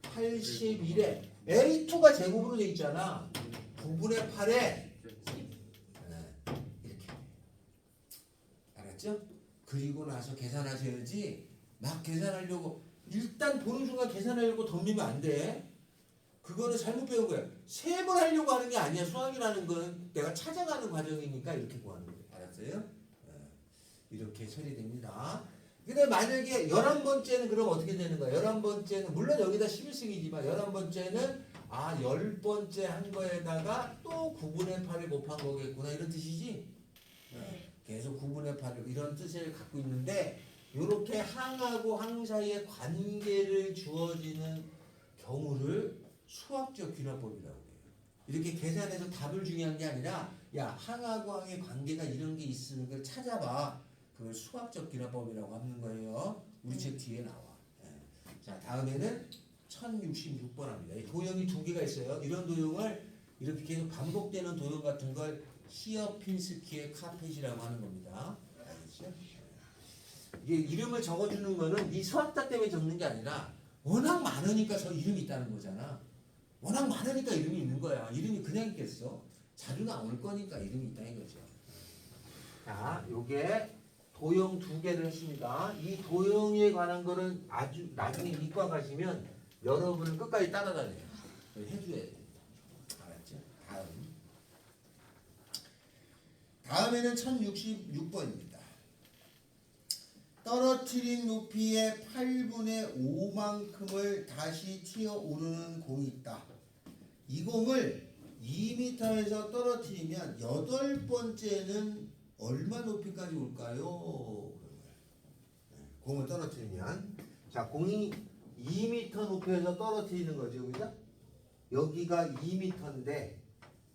81에 A2가 제곱으로 돼 있잖아. 9분의 8에 이렇게. 알았죠? 그리고 나서 계산하셔야지 막 계산하려고 일단 보는 순간 계산하려고 덤비면 안 돼. 그거는 잘못 배운 거야. 셈을 하려고 하는 게 아니야. 수학이라는 건 내가 찾아가는 과정이니까 이렇게 구하는 거예요. 알았어요? 이렇게 처리됩니다. 근데 만약에 11번째는 그럼 어떻게 되는 거야? 11번째는 물론 여기다 11승이지만 11번째는 10번째 한 거에다가 또 9분의 8을 곱한 거겠구나 이런 뜻이지? 계속 9분의 8을 이런 뜻을 갖고 있는데 이렇게 항하고 항 사이의 관계를 주어지는 경우를 수학적 귀납법이라고 해요. 이렇게 계산해서 답을 중요한 게 아니라 야 항하고 항의 관계가 이런 게 있는 걸 찾아봐. 그걸 수학적 귀납법이라고 하는 거예요. 우리 책 뒤에 나와. 자 다음에는 1066번 합니다. 이 도형이 두 개가 있어요. 이런 도형을 이렇게 계속 반복되는 도형 같은 걸 시어핀스키의 카펫이라고 하는 겁니다. 알겠죠? 이게 이름을 적어주는 거는 이 수학자 때문에 적는 게 아니라 워낙 많으니까 저 이름이 있다는 거잖아. 워낙 많으니까 이름이 있는 거야. 이름이 그냥 있겠어? 자주 나올 거니까 이름이 있다 이거죠. 자, 요게 도형 두 개를 했습니다. 이 도형에 관한 거는 아주 나중에 이과 가시면 여러분은 끝까지 따라다녀요. 해줘야 됩니다. 알았죠? 다음에는 1066번입니다. 떨어뜨린 높이의 8분의 5만큼을 다시 튀어오르는 공이 있다. 이 공을 2m에서 떨어뜨리면 8번째는 얼마 높이까지 올까요? 공을 떨어뜨리면 자 공이 2m 높이에서 떨어뜨리는 거죠. 그죠? 여기가 2m인데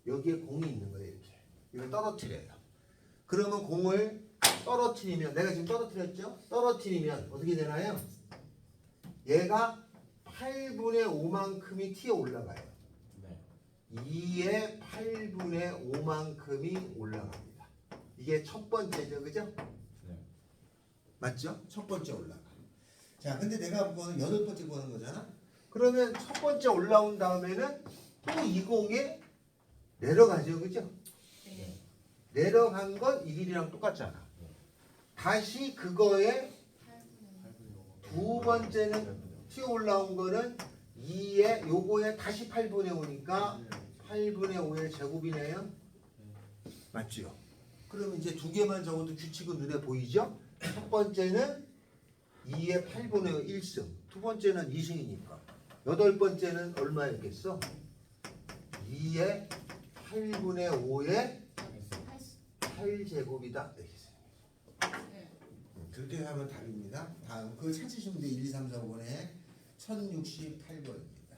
여기에 공이 있는 거예요. 이렇게 이걸 떨어뜨려요. 그러면 공을 떨어뜨리면 내가 지금 떨어뜨렸죠? 떨어뜨리면 어떻게 되나요? 얘가 8분의 5만큼이 튀어 올라가요. 2의 8분의 5만큼이 올라갑니다. 이게 첫 번째죠. 그죠? 맞죠? 첫 번째 올라가. 자, 근데 내가 구하는 8번째 구하는 거잖아? 그러면 첫 번째 올라온 다음에는 또 이 공에 내려가죠. 그죠? 내려간 건 이 길이랑 똑같잖아. 다시 그거에 두 번째는 튀어 올라온 거는 2에 요거에 다시 8분의 5니까 8분의 5의 제곱이네요. 맞죠? 그러면 이제 두 개만 적어도 규칙은 눈에 보이죠? 첫 번째는 2의 8분의 5 1승, 두 번째는 2승이니까 8번째는 얼마였겠어? 2의 8분의 5의 8제곱이다. 그렇게 하면 답입니다. 다음 그걸 찾으시면 돼. 1, 2, 3, 4, 5번에 1068번입니다.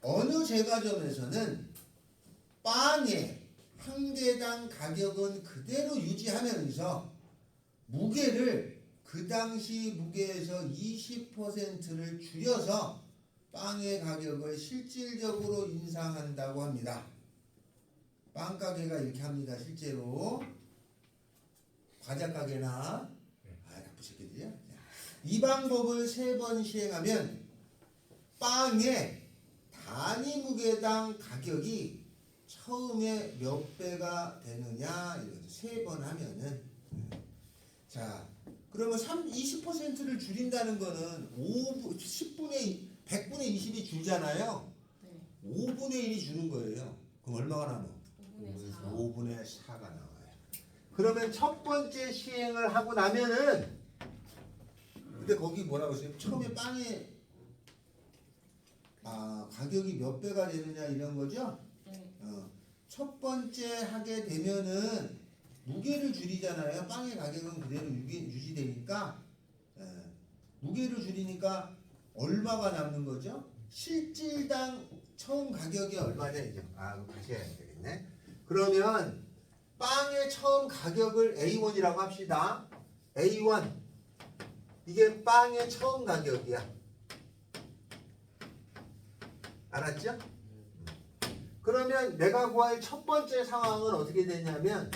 어느 제과점에서는 빵의 한 개당 가격은 그대로 유지하면서 무게를 그 당시 무게에서 20%를 줄여서 빵의 가격을 실질적으로 인상한다고 합니다. 빵 가게가 이렇게 합니다. 실제로 과자 가게나 나쁜 새끼들이야. 이 방법을 3번 시행하면 빵의 단위 무게당 가격이 처음에 몇 배가 되느냐 이거죠. 3번 하면은 자 그러면 20%를 줄인다는 거는 100분의 20이 줄잖아요. 네. 5분의 1이 주는 거예요. 그럼 얼마가 남아? 5분의 4. 5분의 4가 나와요. 그러면 첫 번째 시행을 하고 나면은 근데 거기 뭐라고 했어요? 처음에 빵의 가격이 몇 배가 되느냐 이런 거죠? 네. 첫 번째 하게 되면은 무게를 줄이잖아요. 빵의 가격은 그대로 유지되니까 무게를 줄이니까 얼마가 남는 거죠? 실질당 처음 가격이 얼마냐 이죠? 그럼 다시 해야 되겠네. 그러면 빵의 처음 가격을 A1이라고 합시다. A1 이게 빵의 처음 가격이야. 알았죠? 그러면 내가 구할 첫 번째 상황은 어떻게 되냐면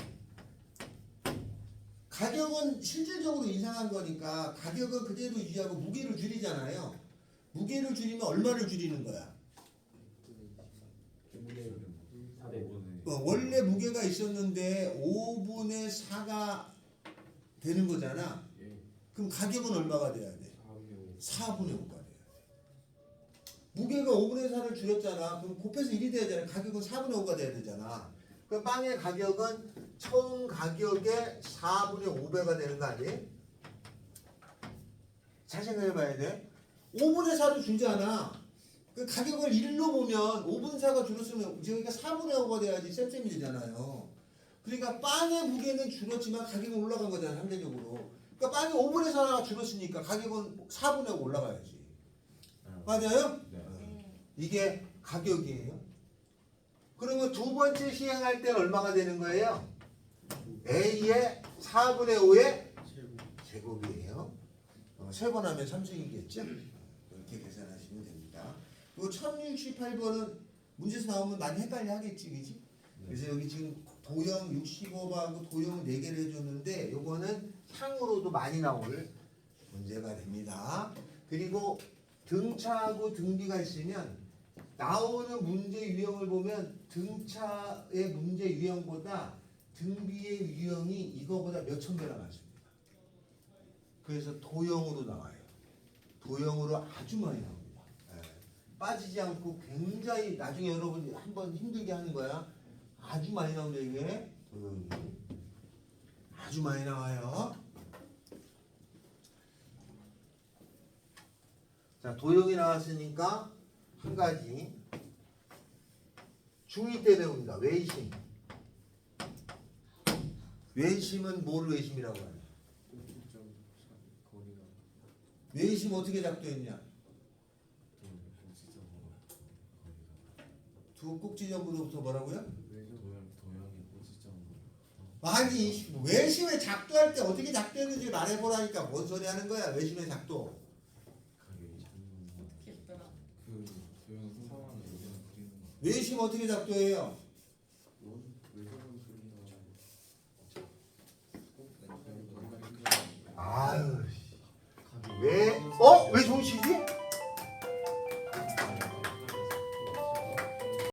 가격은 실질적으로 인상한 거니까 가격은 그대로 유지하고 무게를 줄이잖아요. 무게를 줄이면 얼마를 줄이는 거야? 원래 무게가 있었는데 5분의 4가 되는 거잖아. 그럼 가격은 얼마가 돼야 돼? 4분의 5가 돼야 돼. 무게가 5분의 4를 줄였잖아. 그럼 곱해서 1이 돼야 되잖아. 가격은 4분의 5가 돼야 되잖아. 그럼 빵의 가격은 처음 가격의 4분의 5배가 되는 거 아니에요? 잘 생각해 봐야 돼. 5분의 4를 줄잖아. 그 가격을 1로 보면 5분의 4가 줄었으면 여기가 4분의 5가 돼야지 쌤쌤이 되잖아요. 그러니까 빵의 무게는 줄었지만 가격은 올라간 거잖아 상대적으로. 그러니까 빵이 5분의 4가 줄었으니까 가격은 4분의 5 올라가야지. 맞아요? 네. 이게 가격이에요. 그러면 두 번째 시행할 때 얼마가 되는 거예요? A의 4분의 5의 제곱이에요. 3번 하면 3승이겠죠? 이렇게 계산하시면 됩니다. 그리고 1068번은 문제에서 나오면 많이 헷갈려 하겠지, 그지? 그래서 여기 지금 도형 65하고 도형 4개를 해줬는데 요거는 상으로도 많이 나올 문제가 됩니다. 그리고 등차하고 등비가 있으면 나오는 문제 유형을 보면 등차의 문제 유형보다 등비의 유형이 이거보다 몇천 배나 많습니다. 그래서 도형으로 나와요. 도형으로 아주 많이 나옵니다. 빠지지 않고 굉장히 나중에 여러분이 한번 힘들게 하는 거야. 아주 많이 나옵니다. 이게 도형이 아주 많이 나와요. 자, 도형이 나왔으니까 한 가지 중2 때 배웁니다. 외심. 외심은 뭐를 외심이라고 하냐? 외심 어떻게 작도했냐? 두 꼭지점으로부터 뭐라고요? 아니 외심의 작도할 때 어떻게 작도했는지 말해보라니까. 뭔 소리 하는 거야? 외심의 작도. 귀엽더라. 외심 어떻게 작도해요? 아유 왜? 왜 좋으시지?